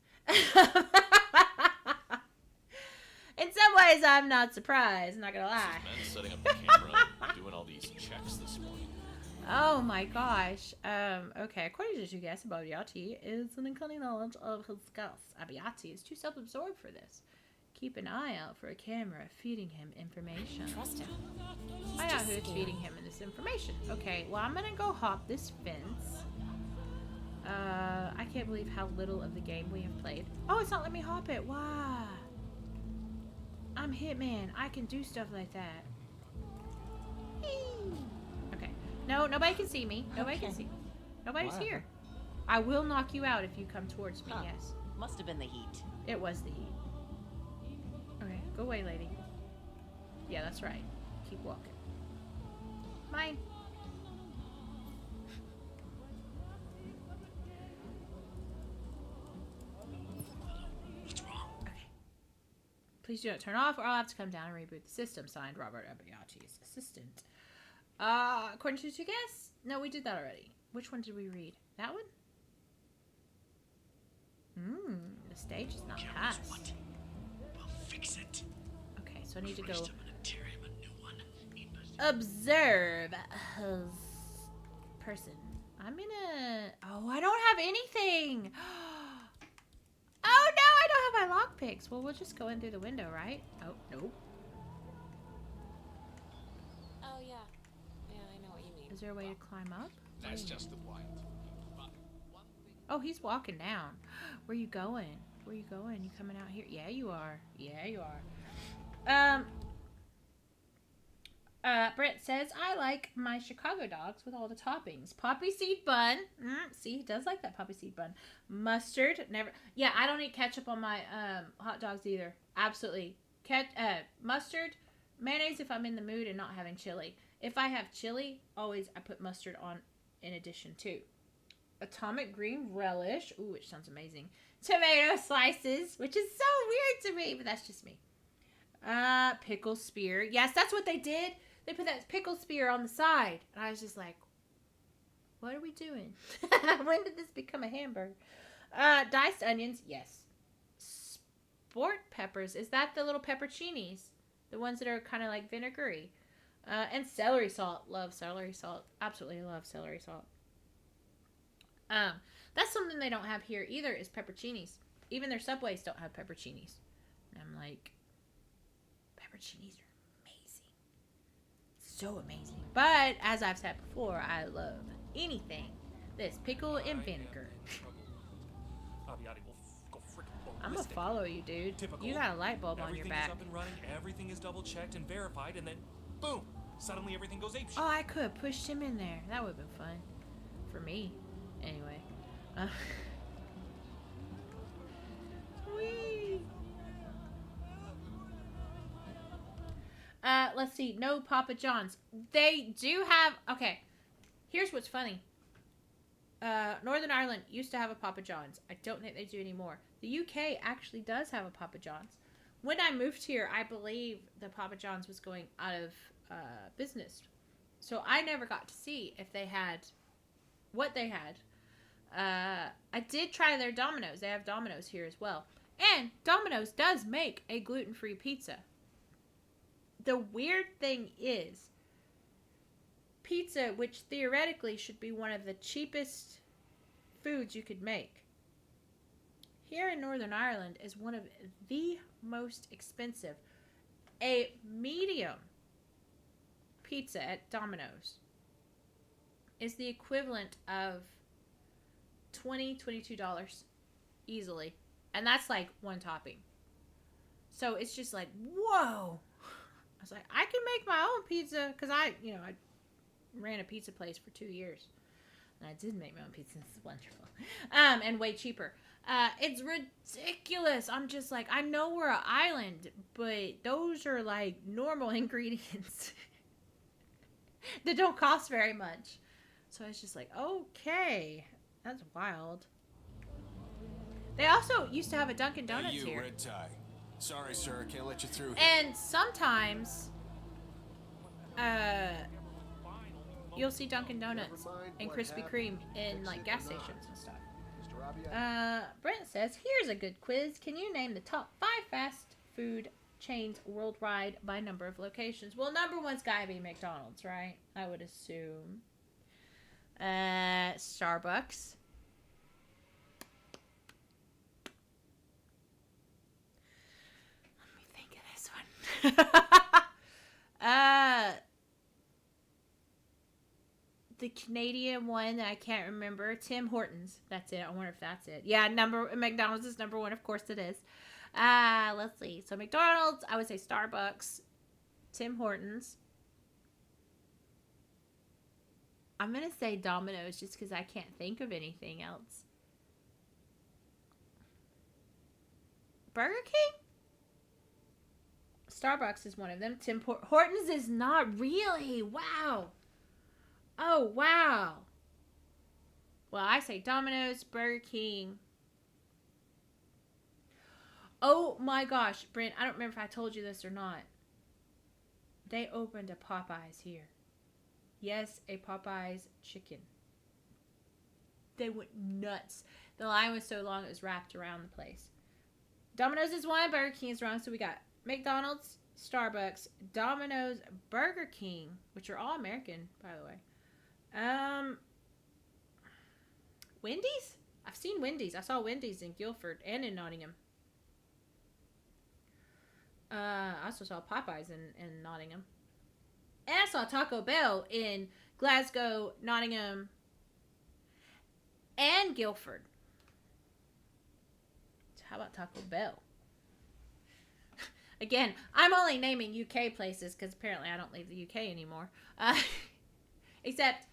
In some ways, I'm not surprised. Not gonna lie. This is men setting up the camera, doing all these checks this morning. Oh my gosh. Okay, according to two guests, Abiyati is an uncanny knowledge of his guests. Abiyati is too self-absorbed for this. Keep an eye out for a camera feeding him information. Trust him. Find out who's feeding him this information. Okay, well, I'm gonna go hop this fence. I can't believe how little of the game we have played. Oh, it's not letting me hop it. Why? I'm Hitman. I can do stuff like that. Okay. No, nobody can see me. Nobody can see me. Nobody's here. I will knock you out if you come towards me, yes. Must have been the heat. It was the heat. Okay, go away, lady. Yeah, that's right. Keep walking. Mine. What's wrong? Okay. Please do not turn off or I'll have to come down and reboot the system. Signed, Robert Abbiati's assistant. According to your guess? No, we did that already. Which one did we read? That one? The stage is not passed. What? We'll fix it. Okay, so I need to go First, I'm gonna tear him a new one. observe his person. I'm gonna... Oh, I don't have anything. Oh, no, I don't have my lockpicks. Well, we'll just go in through the window, right? Oh, nope. Oh, yeah. Yeah, I know what you mean. Is there a way to climb up? That's just the point. Oh, he's walking down. Where you going? Where you going? You coming out here? Yeah, you are. Yeah, you are. Brent says, I like my Chicago dogs with all the toppings. Poppy seed bun. See, he does like that poppy seed bun. Mustard. Never. Yeah, I don't eat ketchup on my hot dogs either. Absolutely. Mustard. Mayonnaise if I'm in the mood and not having chili. If I have chili, always I put mustard on in addition too. Atomic green relish. Ooh, which sounds amazing. Tomato slices, which is so weird to me, but that's just me. Pickle spear. Yes, that's what they did. They put that pickle spear on the side. And I was just like, what are we doing? When did this become a hamburger? Diced onions. Yes. Sport peppers. Is that the little pepperoncinis? The ones that are kind of like vinegary. And celery salt. Love celery salt. Absolutely love celery salt. That's something they don't have here either is pepperoncinis. Even their Subways don't have pepperoncinis. And I'm like, pepperoncinis are amazing. So amazing. But, as I've said before, I love anything that's pickle and vinegar. I'm gonna follow you, dude. Typical. You got a light bulb on your back. Everything is up and running, everything is double checked and verified, and then, boom! Suddenly everything goes apeshit. Oh, I could have pushed him in there. That would have been fun. For me. Anyway. Whee! Let's see. No Papa John's. They do have... Okay. Here's what's funny. Northern Ireland used to have a Papa John's. I don't think they do anymore. The UK actually does have a Papa John's. When I moved here, I believe the Papa John's was going out of business. So I never got to see if they had... what they had. I did try their Domino's. They have Domino's here as well. And Domino's does make a gluten-free pizza. The weird thing is, pizza, which theoretically should be one of the cheapest foods you could make, here in Northern Ireland is one of the most expensive. A medium pizza at Domino's is the equivalent of $22 easily. And that's like one topping. So it's just like, whoa. I was like, I can make my own pizza because I ran a pizza place for 2 years. And I did make my own pizza. It's wonderful. And way cheaper. It's ridiculous. I'm just like, I know we're an island, but those are like normal ingredients that don't cost very much. So I was just like, okay, that's wild. They also used to have a Dunkin' Donuts hey, you, here. red tie. Sorry, sir, can't let you through here. And sometimes, you'll see Dunkin' Donuts and Krispy Kreme in like gas stations and stuff. Brent says, here's a good quiz. Can you name the top 5 fast food chains worldwide by number of locations? Well, number one's gotta be McDonald's, right? I would assume. Starbucks. Let me think of this one. The Canadian one that I can't remember. Tim Hortons. That's it. I wonder if that's it. Yeah, McDonald's is number one. Of course it is. Let's see. So McDonald's, I would say Starbucks, Tim Hortons. I'm going to say Domino's just because I can't think of anything else. Burger King? Starbucks is one of them. Tim Hortons is not really. Wow. Oh, wow. Well, I say Domino's, Burger King. Oh my gosh, Brent, I don't remember if I told you this or not. They opened a Popeyes here. Yes, a Popeyes chicken. They went nuts. The line was so long it was wrapped around the place. Domino's is one, Burger King is wrong. So we got McDonald's, Starbucks, Domino's, Burger King, which are all American, by the way. Wendy's? I've seen Wendy's. I saw Wendy's in Guildford and in Nottingham. I also saw Popeyes in Nottingham. And I saw Taco Bell in Glasgow, Nottingham, and Guildford. How about Taco Bell? Again, I'm only naming UK places because apparently I don't leave the UK anymore. Except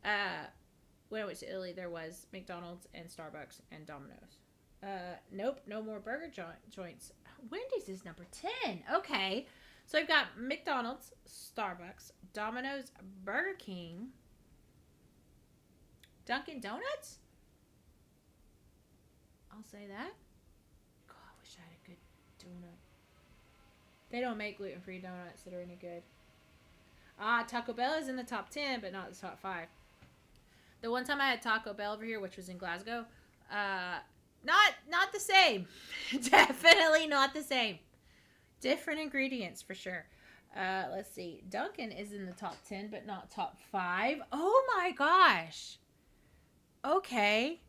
when I went to Italy, there was McDonald's and Starbucks and Domino's. Nope, no more burger joints. Wendy's is number 10. Okay. So I've got McDonald's, Starbucks, Domino's, Burger King, Dunkin' Donuts? I'll say that. God, I wish I had a good donut. They don't make gluten-free donuts that are any good. Taco Bell is in the top 10, but not the top 5. The one time I had Taco Bell over here, which was in Glasgow, not the same. Definitely not the same. Different ingredients for sure. Let's see. Dunkin' is in the top 10, but not top 5. Oh my gosh. Okay.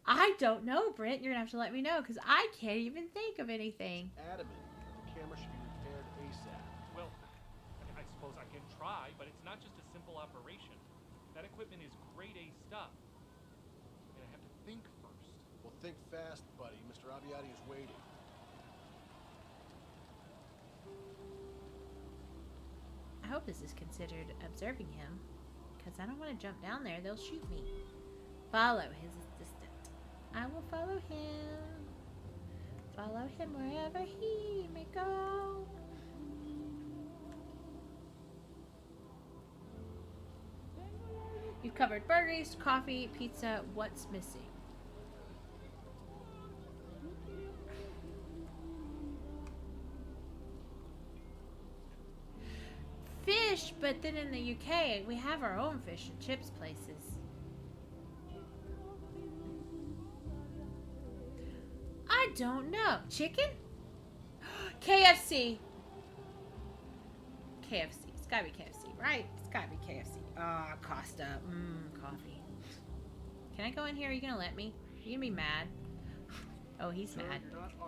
I don't know, Brent. You're going to have to let me know because I can't even think of anything. Adamant. The camera should be repaired ASAP. Well, I suppose I can try, but it's not just a simple operation. That equipment is grade A stuff. And I have to think first. Well, think fast, buddy. Mr. Abbiati is waiting. I hope this is considered observing him because I don't want to jump down there. They'll shoot me. Follow his assistant. I will follow him. Follow him wherever he may go. You've covered burgers, coffee, pizza. What's missing? Fish, but then in the UK, we have our own fish and chips places. I don't know. Chicken? KFC. KFC. It's gotta be KFC, right? It's gotta be KFC. Costa. Coffee. Can I go in here? Are you gonna let me? Are you gonna be mad? Oh, he's mad.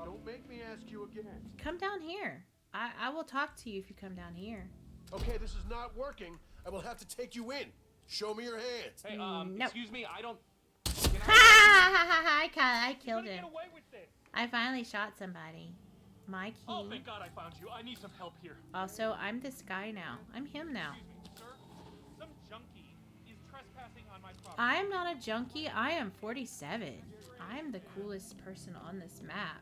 Don't make me ask you again. Come down here. I will talk to you if you come down here. Okay, this is not working. I will have to take you in. Show me your hands. Hey, no. excuse me, I don't... I killed him. Get away with this. I finally shot somebody. My key. Oh, thank God I found you. I need some help here. Also, I'm this guy now. I'm him now. Excuse me, sir. Some junkie is trespassing on my property. I am not a junkie. I am 47. I am the coolest person on this map.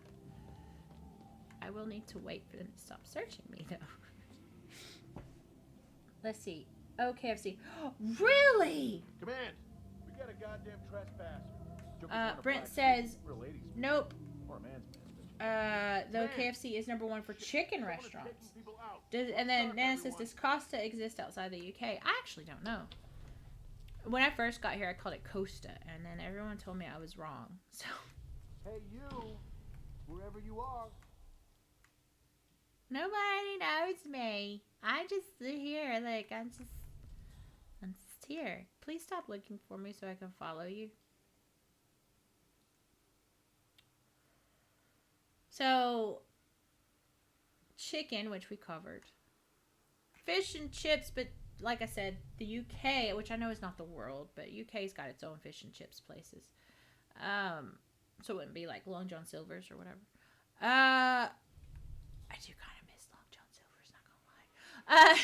I will need to wait for them to stop searching me, though. Let's see. Oh, KFC. Really? Command. We got a goddamn trespasser. Brent says, nope. Or a man's man. Though KFC is number 1 for chicken restaurants. And then Nana says, does Costa exist outside the UK? I actually don't know. When I first got here, I called it Costa, and then everyone told me I was wrong. So. Hey, you. Wherever you are. Nobody knows me. I just sit here. Like, I'm just here. Please stop looking for me so I can follow you. So, chicken, which we covered. Fish and chips, but like I said, the UK, which I know is not the world, but UK's got its own fish and chips places. So it wouldn't be like Long John Silver's or whatever. I do kind of miss Long John Silver's, not gonna lie.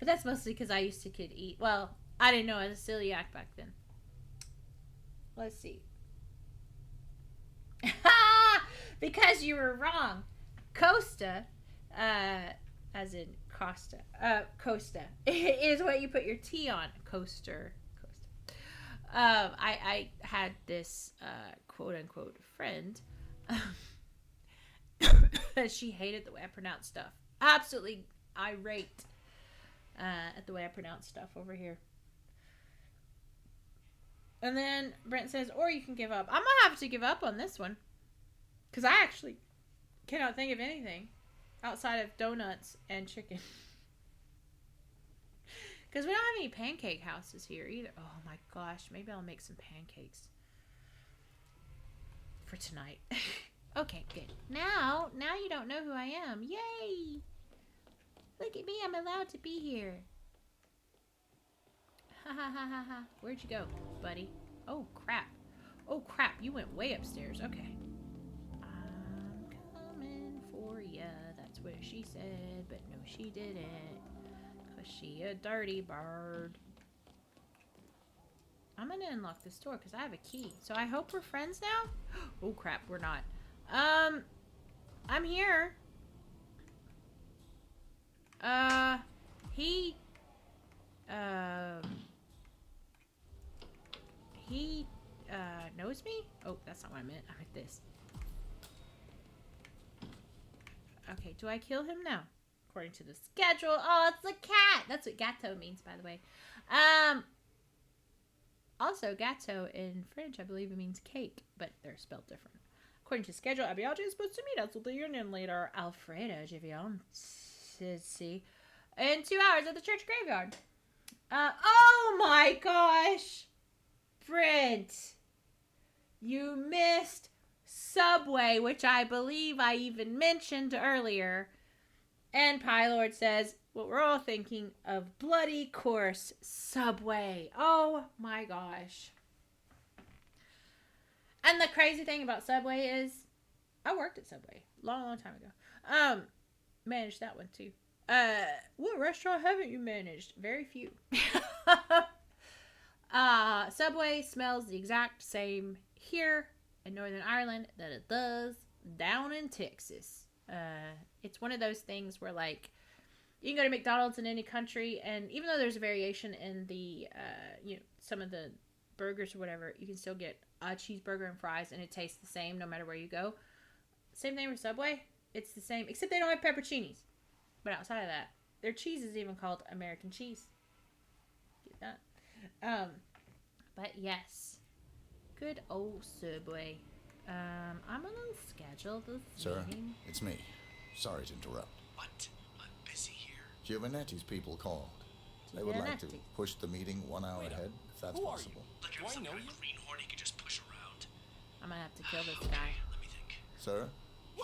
But that's mostly because I used to could eat. Well, I didn't know I was a celiac back then. Let's see. Because you were wrong. Costa, as in Costa, Costa is what you put your T on. Coaster. I had this quote unquote friend. She hated the way I pronounced stuff. Absolutely irate at the way I pronounce stuff over here. And then Brent says, or you can give up. I'm going to have to give up on this one. Because I actually cannot think of anything outside of donuts and chicken. Because we don't have any pancake houses here either. Oh my gosh. Maybe I'll make some pancakes for tonight. Okay, good. Now you don't know who I am. Yay! Look at me. I'm allowed to be here. Ha ha ha ha ha. Where'd you go, buddy? Oh, crap. Oh, crap. You went way upstairs. Okay. I'm coming for ya. That's what she said, but no, she didn't. Because she a dirty bird. I'm going to unlock this door because I have a key. So I hope we're friends now? Oh, crap. We're not. I'm here. He knows me? Oh, that's not what I meant. I meant this. Okay, do I kill him now? According to the schedule. Oh, it's a cat! That's what gâteau means, by the way. Also, gâteau in French, I believe it means cake, but they're spelled different. According to schedule, Abbiati is supposed to meet us with the union leader, Alfredo Givianci, in 2 hours at the church graveyard. Oh my gosh! Brent, you missed Subway, which I believe I even mentioned earlier. And Pylord says, what we're all thinking of bloody course Subway. Oh my gosh. And the crazy thing about Subway is, I worked at Subway long time ago. Managed that one too. What restaurant haven't you managed? Very few. Subway smells the exact same here in Northern Ireland that it does down in Texas. It's one of those things where, like, you can go to McDonald's in any country, and even though there's a variation in the, some of the burgers or whatever, you can still get a cheeseburger and fries, and it tastes the same no matter where you go. Same thing with Subway. It's the same, except they don't have pepperoncinis. But outside of that, their cheese is even called American cheese. Get that? But yes, good old Subway. I'm gonna schedule this meeting. It's me. Sorry to interrupt. What? I'm busy here. Giovanetti's people called. They would like to push the meeting 1 hour ahead, if that's possible. Look, I'm some kind of greenhorn he could just push around. I'm gonna have to kill this guy. Let me think. Sir,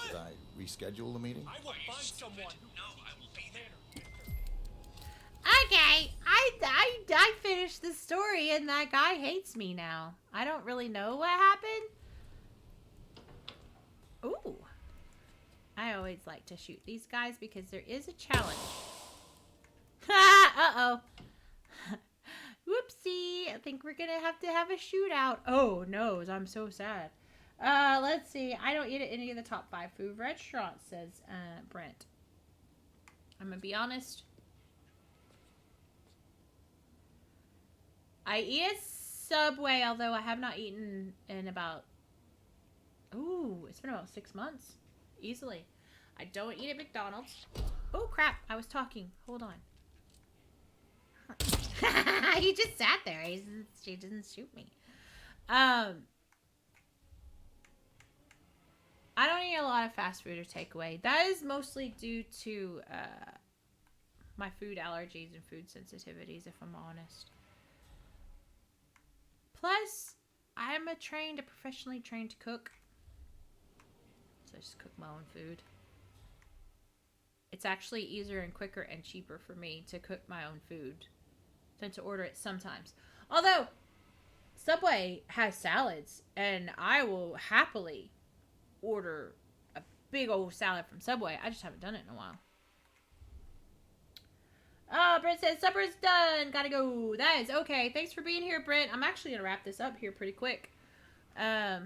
should I reschedule the meeting? I will find someone. No, I will be there. Okay, I finished the story, and that guy hates me now. I don't really know what happened. Ooh. I always like to shoot these guys because there is a challenge. Uh-oh. Whoopsie. I think we're going to have a shootout. Oh, no. I'm so sad. Let's see. I don't eat at any of the top 5 food restaurants, says Brent. I'm going to be honest. I eat at Subway, although I have not eaten in about... Ooh, it's been about 6 months. Easily. I don't eat at McDonald's. Oh, crap. I was talking. Hold on. He just sat there. She didn't shoot me. I don't eat a lot of fast food or takeaway. That is mostly due to my food allergies and food sensitivities, if I'm honest. Plus, I'm a professionally trained cook. So I just cook my own food. It's actually easier and quicker and cheaper for me to cook my own food than to order it sometimes. Although, Subway has salads, and I will happily order a big old salad from Subway. I just haven't done it in a while. Oh, Brent says supper's done. Gotta go. That is okay. Thanks for being here, Brent. I'm actually gonna wrap this up here pretty quick. I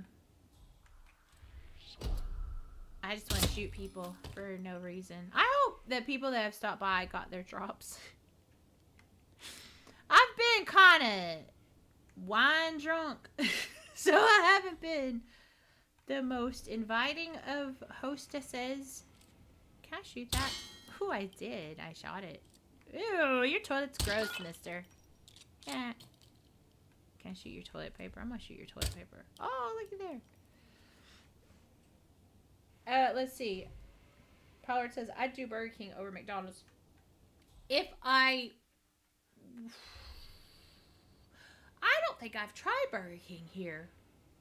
just want to shoot people for no reason. I hope that people that have stopped by got their drops. I've been kind of wine drunk, so I haven't been the most inviting of hostesses. Can I shoot that? Ooh, I did. I shot it. Ew, your toilet's gross, mister. Yeah. Can I shoot your toilet paper? I'm gonna shoot your toilet paper. Oh, look at there. Let's see. Pollard says, I'd do Burger King over McDonald's. If I don't think I've tried Burger King here.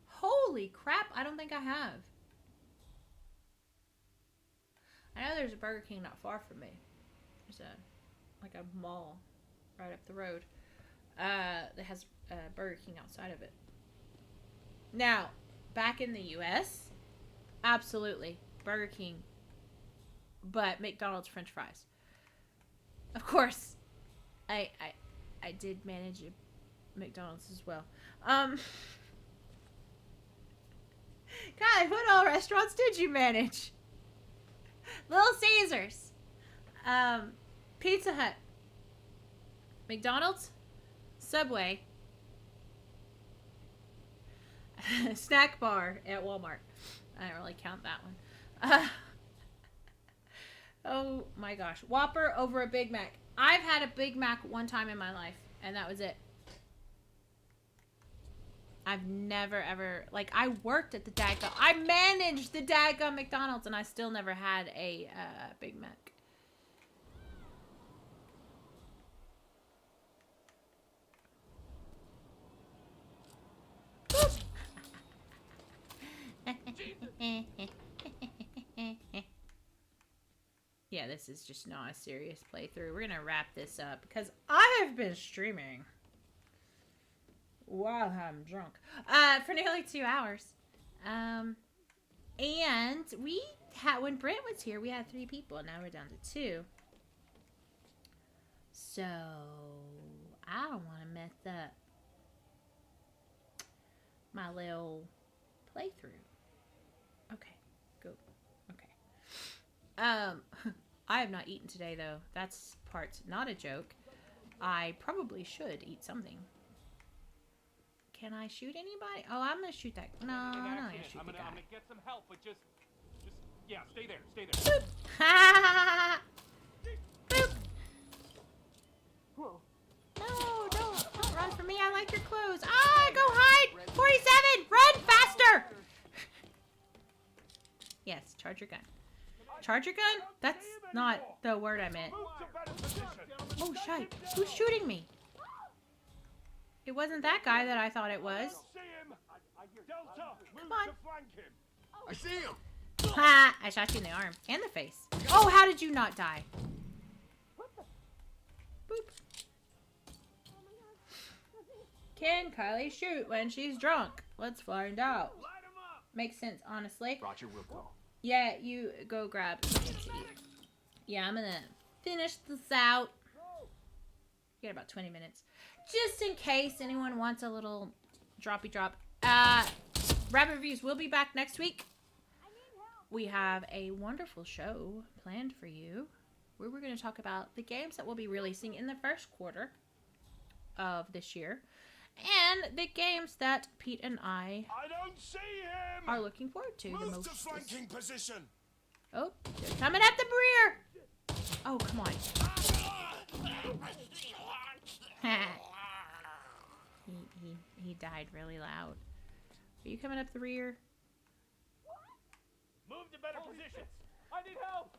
Holy crap, I don't think I have. I know there's a Burger King not far from me. There's like a mall right up the road that has Burger King outside of it. Now, back in the U.S., absolutely Burger King, but McDonald's French fries. Of course, I did manage a McDonald's as well. God, what all restaurants did you manage? Little Caesars, Pizza Hut, McDonald's, Subway, Snack Bar at Walmart. I don't really count that one. Oh my gosh. Whopper over a Big Mac. I've had a Big Mac one time in my life, and that was it. I've never ever, like, I worked at the daggum. I managed the daggum McDonald's, and I still never had a Big Mac. Yeah, this is just not a serious playthrough. We're gonna wrap this up because I have been streaming while I'm drunk for nearly 2 hours. And we had, when Brent was here, we had 3 people. Now we're down to 2. So I don't want to mess up my little playthrough. Okay, go. Okay. I have not eaten today, though. That's part's not a joke. I probably should eat something. Can I shoot anybody? Oh, I'm gonna shoot that. No, I'm not gonna shoot the guy. I'm gonna get some help, but just, yeah, stay there, stay there. Boop. Ha! Boop. Whoa. No, don't run from me. I like your clothes. Ah, go hide. 47, run faster. Yes, charge your gun. Charge your gun? That's not the word I meant. Oh, shite. Who's shooting me? It wasn't that guy that I thought it was. Come on. I see him. Ha! I shot you in the arm and the face. Oh, how did you not die? Boop. Can Kylie shoot when she's drunk? Let's find out. Makes sense, honestly. Roger, will go. Yeah, you go grab something to eat. Yeah, I'm gonna finish this out. Get about 20 minutes. Just in case anyone wants a little droppy drop. Rabbit Reviews will be back next week. We have a wonderful show planned for you, where we're going to talk about the games that we'll be releasing in the first quarter of this year, and the games that Pete and I don't see him. Are looking forward to the most. To flanking position. Oh, they're coming at the rear. Oh, come on. He died really loud. Are you coming up the rear? Move to better positions. I need help.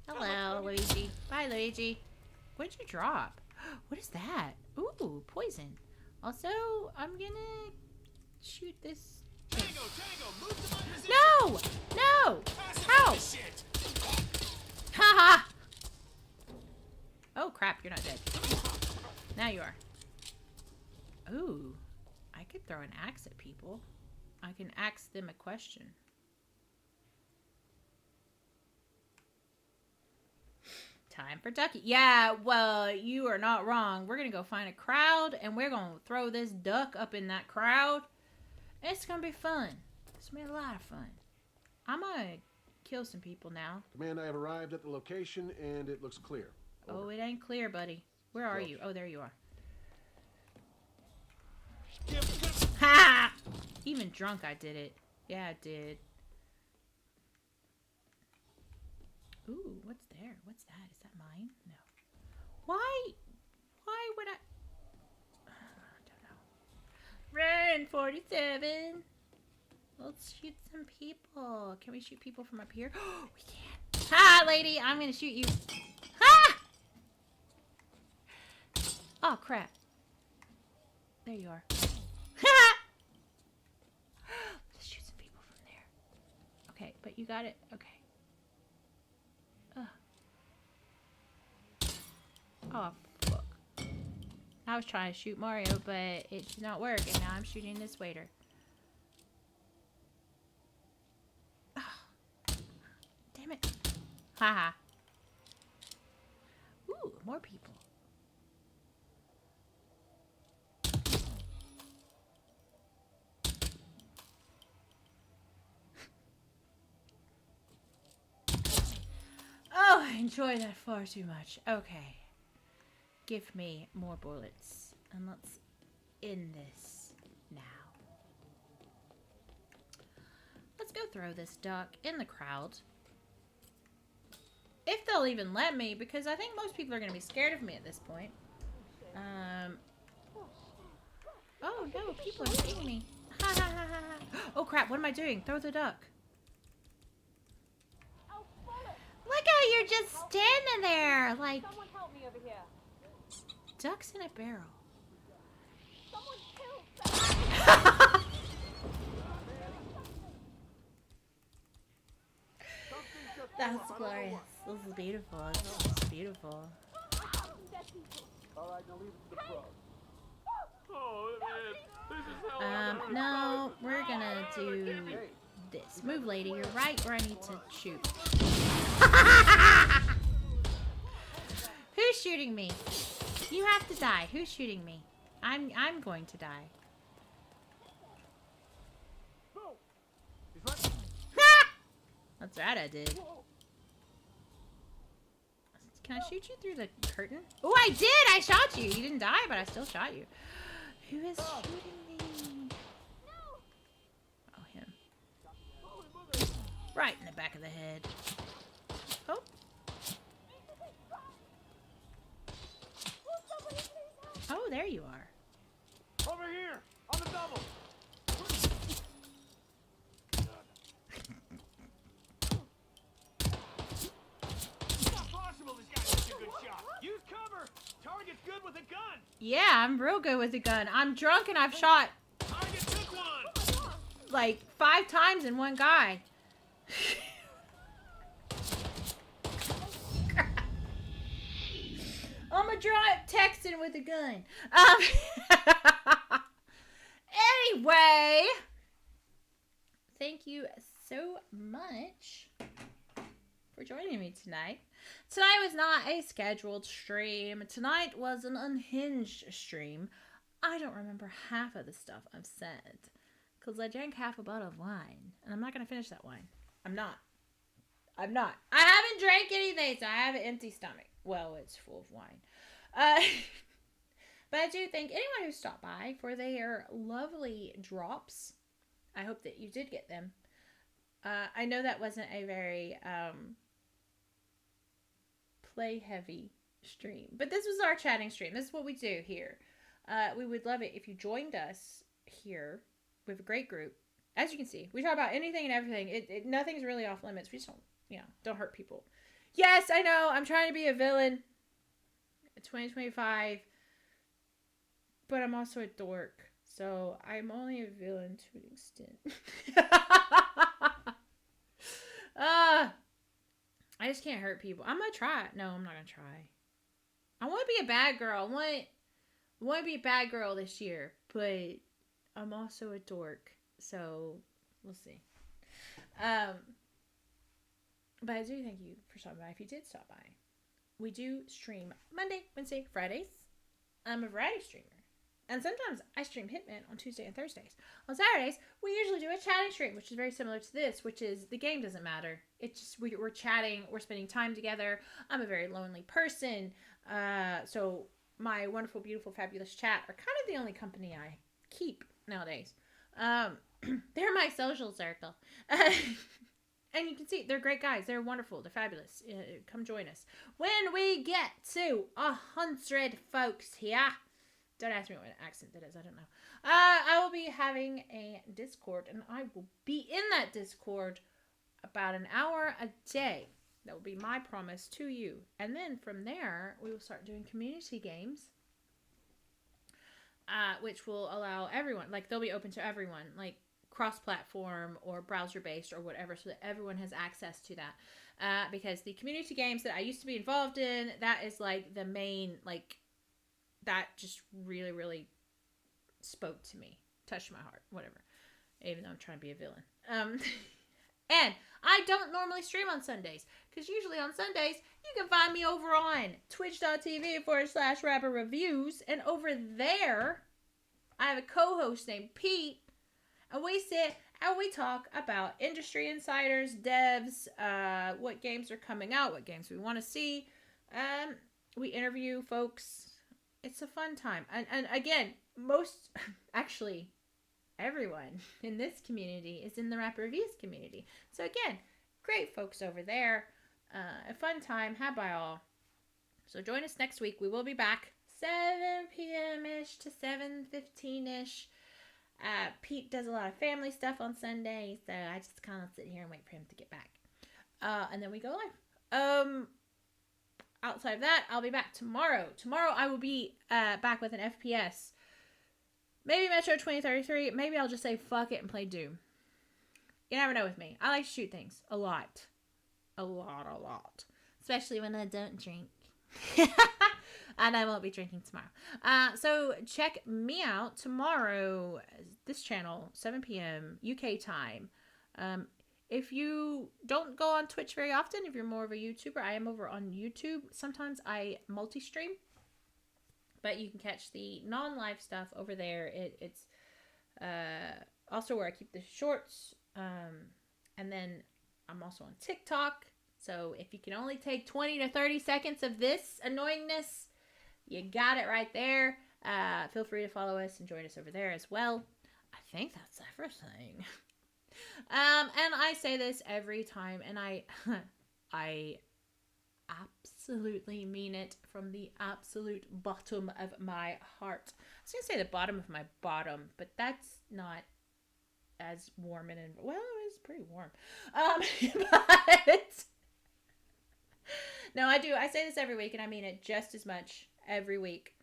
Hello, Luigi. Bye, Luigi. What did you drop? What is that? Ooh, poison. Also, I'm gonna shoot this. Tango, move to my position. No! No! How? Haha! Oh, crap, you're not dead. Now you are. Ooh, I could throw an axe at people. I can ask them a question. time for ducky. Yeah, well, you are not wrong. We're going to go find a crowd, and we're going to throw this duck up in that crowd. It's going to be fun. It's going to be a lot of fun. I'm going to kill some people now. Command, I have arrived at the location, and it looks clear. Over. Oh, it ain't clear, buddy. Where are you? Oh, there you are. Ha! Even drunk, I did it. Yeah, I did. Ooh, what's there? What's that? Is that mine? No. Why would I? I don't know. Run, 47. Let's shoot some people. Can we shoot people from up here? We can. Ha, lady! I'm gonna shoot you. Ha! Oh, crap. There you are. Ha! Let's shoot some people from there. Okay, but you got it. Okay. Oh, fuck. I was trying to shoot Mario, but it did not work, and now I'm shooting this waiter. Oh. Damn it. Haha. Ooh, more people. Oh, I enjoy that far too much. Okay. Give me more bullets. And let's end this now. Let's go throw this duck in the crowd. If they'll even let me, because I think most people are going to be scared of me at this point. Oh no, people are seeing me. Ha ha ha ha. Oh crap, what am I doing? Throw the duck. Look how you're just standing there, like... Someone help me over here. Ducks in a barrel. That's glorious. This is beautiful. It's beautiful. Alright, now leave it to the pros. Oh, man. This is how no, we're gonna do this. Move, lady. You're right where I need to shoot. Who's shooting me? You have to die. Who's shooting me? I'm going to die. That's right, I did. Can I shoot you through the curtain? Oh, I did! I shot you! You didn't die, but I still shot you. Who is shooting me? Oh, him. Right in the back of the head. Oh. Oh, there you are. Over here! On the double! Use cover! Target's good with a gun! Yeah, I'm real good with a gun. I'm drunk and I've shot Target took one! like 5 times in one guy. I'm a drunk Texan with a gun. Anyway, thank you so much for joining me tonight. Tonight was not a scheduled stream. Tonight was an unhinged stream. I don't remember half of the stuff I've said because I drank half a bottle of wine, and I'm not going to finish that wine. I'm not. I haven't drank anything, so I have an empty stomach. Well, it's full of wine. But I do thank anyone who stopped by for their lovely drops. I hope that you did get them. I know that wasn't a very play-heavy stream, but this was our chatting stream. This is what we do here. We would love it if you joined us here. We have a great group. As you can see, we talk about anything and everything. Nothing's really off limits. We just don't hurt people. Yes, I know. I'm trying to be a villain. 2025. But I'm also a dork. So I'm only a villain to an extent. I just can't hurt people. I'm going to try. No, I'm not going to try. I want to be a bad girl. I want to be a bad girl this year. But I'm also a dork. So we'll see. But I do thank you for stopping by. If you did stop by, we do stream Monday, Wednesday, Fridays. I'm a variety streamer. And sometimes I stream Hitman on Tuesday and Thursdays. On Saturdays, we usually do a chatting stream, which is very similar to this, which is the game doesn't matter. It's just we're chatting, we're spending time together. I'm a very lonely person. So my wonderful, beautiful, fabulous chat are kind of the only company I keep nowadays. They're my social circle. And you can see, they're great guys. They're wonderful. They're fabulous. Come join us. When we get to 100 folks here, don't ask me what accent that is. I don't know. I will be having a Discord, and I will be in that Discord about an hour a day. That will be my promise to you. And then from there, we will start doing community games, which will allow everyone, like they'll be open to everyone, like cross-platform or browser-based or whatever, so that everyone has access to that. Because the community games that I used to be involved in, that is like the main, like, that just really, really spoke to me, touched my heart, whatever, even though I'm trying to be a villain. And I don't normally stream on Sundays, because usually on Sundays, you can find me over on twitch.tv/rapperreviews, and over there, I have a co-host named Pete, and we sit and we talk about industry insiders, devs, what games are coming out, what games we want to see. We interview folks. It's a fun time. And again, actually, everyone in this community is in the Rapper Reviews community. So again, great folks over there. A fun time had by all. So join us next week. We will be back 7 p.m.-ish to 7:15-ish. Pete does a lot of family stuff on Sunday, so I just kind of sit here and wait for him to get back. And then we go live. Outside of that, I'll be back tomorrow. Tomorrow I will be back with an FPS. Maybe Metro 2033. Maybe I'll just say fuck it and play Doom. You never know with me. I like to shoot things. A lot. A lot. Especially when I don't drink. And I won't be drinking tomorrow. So check me out tomorrow. This channel, 7 p.m. UK time. If you don't go on Twitch very often, if you're more of a YouTuber, I am over on YouTube. Sometimes I multi-stream. But you can catch the non-live stuff over there. It's also where I keep the shorts. And then I'm also on TikTok. So if you can only take 20 to 30 seconds of this annoyingness, you got it right there. Feel free to follow us and join us over there as well. I think that's everything. And I say this every time, and I absolutely mean it from the absolute bottom of my heart. I was going to say the bottom of my bottom, but that's not as warm and, well, it's pretty warm. But no, I do. I say this every week, and I mean it just as much every week.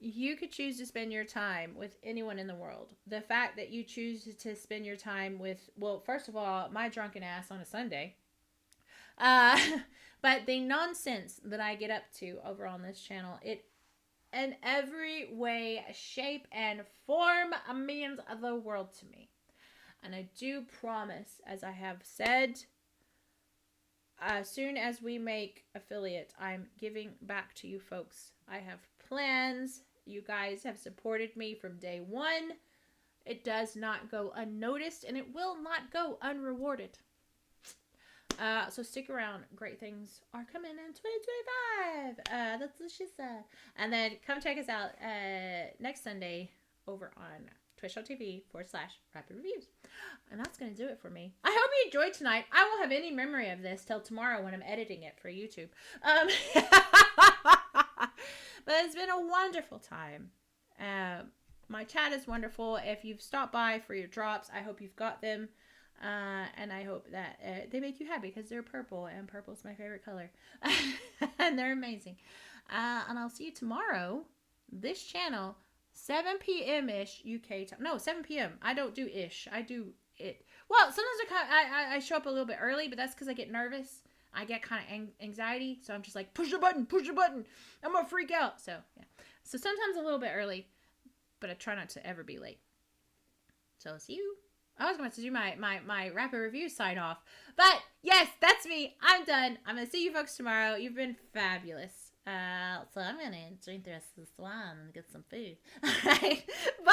You could choose to spend your time with anyone in the world. The fact that you choose to spend your time with, well, first of all, my drunken ass on a Sunday. But the nonsense that I get up to over on this channel, it in every way, shape, and form means the world to me. And I do promise, as I have said, as soon as we make affiliate, I'm giving back to you folks. I have plans. You guys have supported me from day one. It does not go unnoticed, and it will not go unrewarded. So stick around. Great things are coming in 2025. That's what she said. And then come check us out next Sunday over on twitch.tv/rapid reviews. And that's going to do it for me. I hope you enjoyed tonight. I won't have any memory of this till tomorrow when I'm editing it for YouTube. But it's been a wonderful time. My chat is wonderful. If you've stopped by for your drops, I hope you've got them. And I hope that they make you happy because they're purple, and purple is my favorite color. And they're amazing. And I'll see you tomorrow. This channel, 7 p.m.-ish UK time. No, 7 p.m. I don't do ish. I do it. Well, sometimes I show up a little bit early, but that's because I get nervous. I get kind of anxiety. So I'm just like, push the button. I'm going to freak out. So, yeah. So sometimes a little bit early, but I try not to ever be late. So I'll see you I was going to do my rapid review sign off. But yes, that's me. I'm done. I'm going to see you folks tomorrow. You've been fabulous. So I'm going to drink the rest of this wine and get some food. All right. Bye.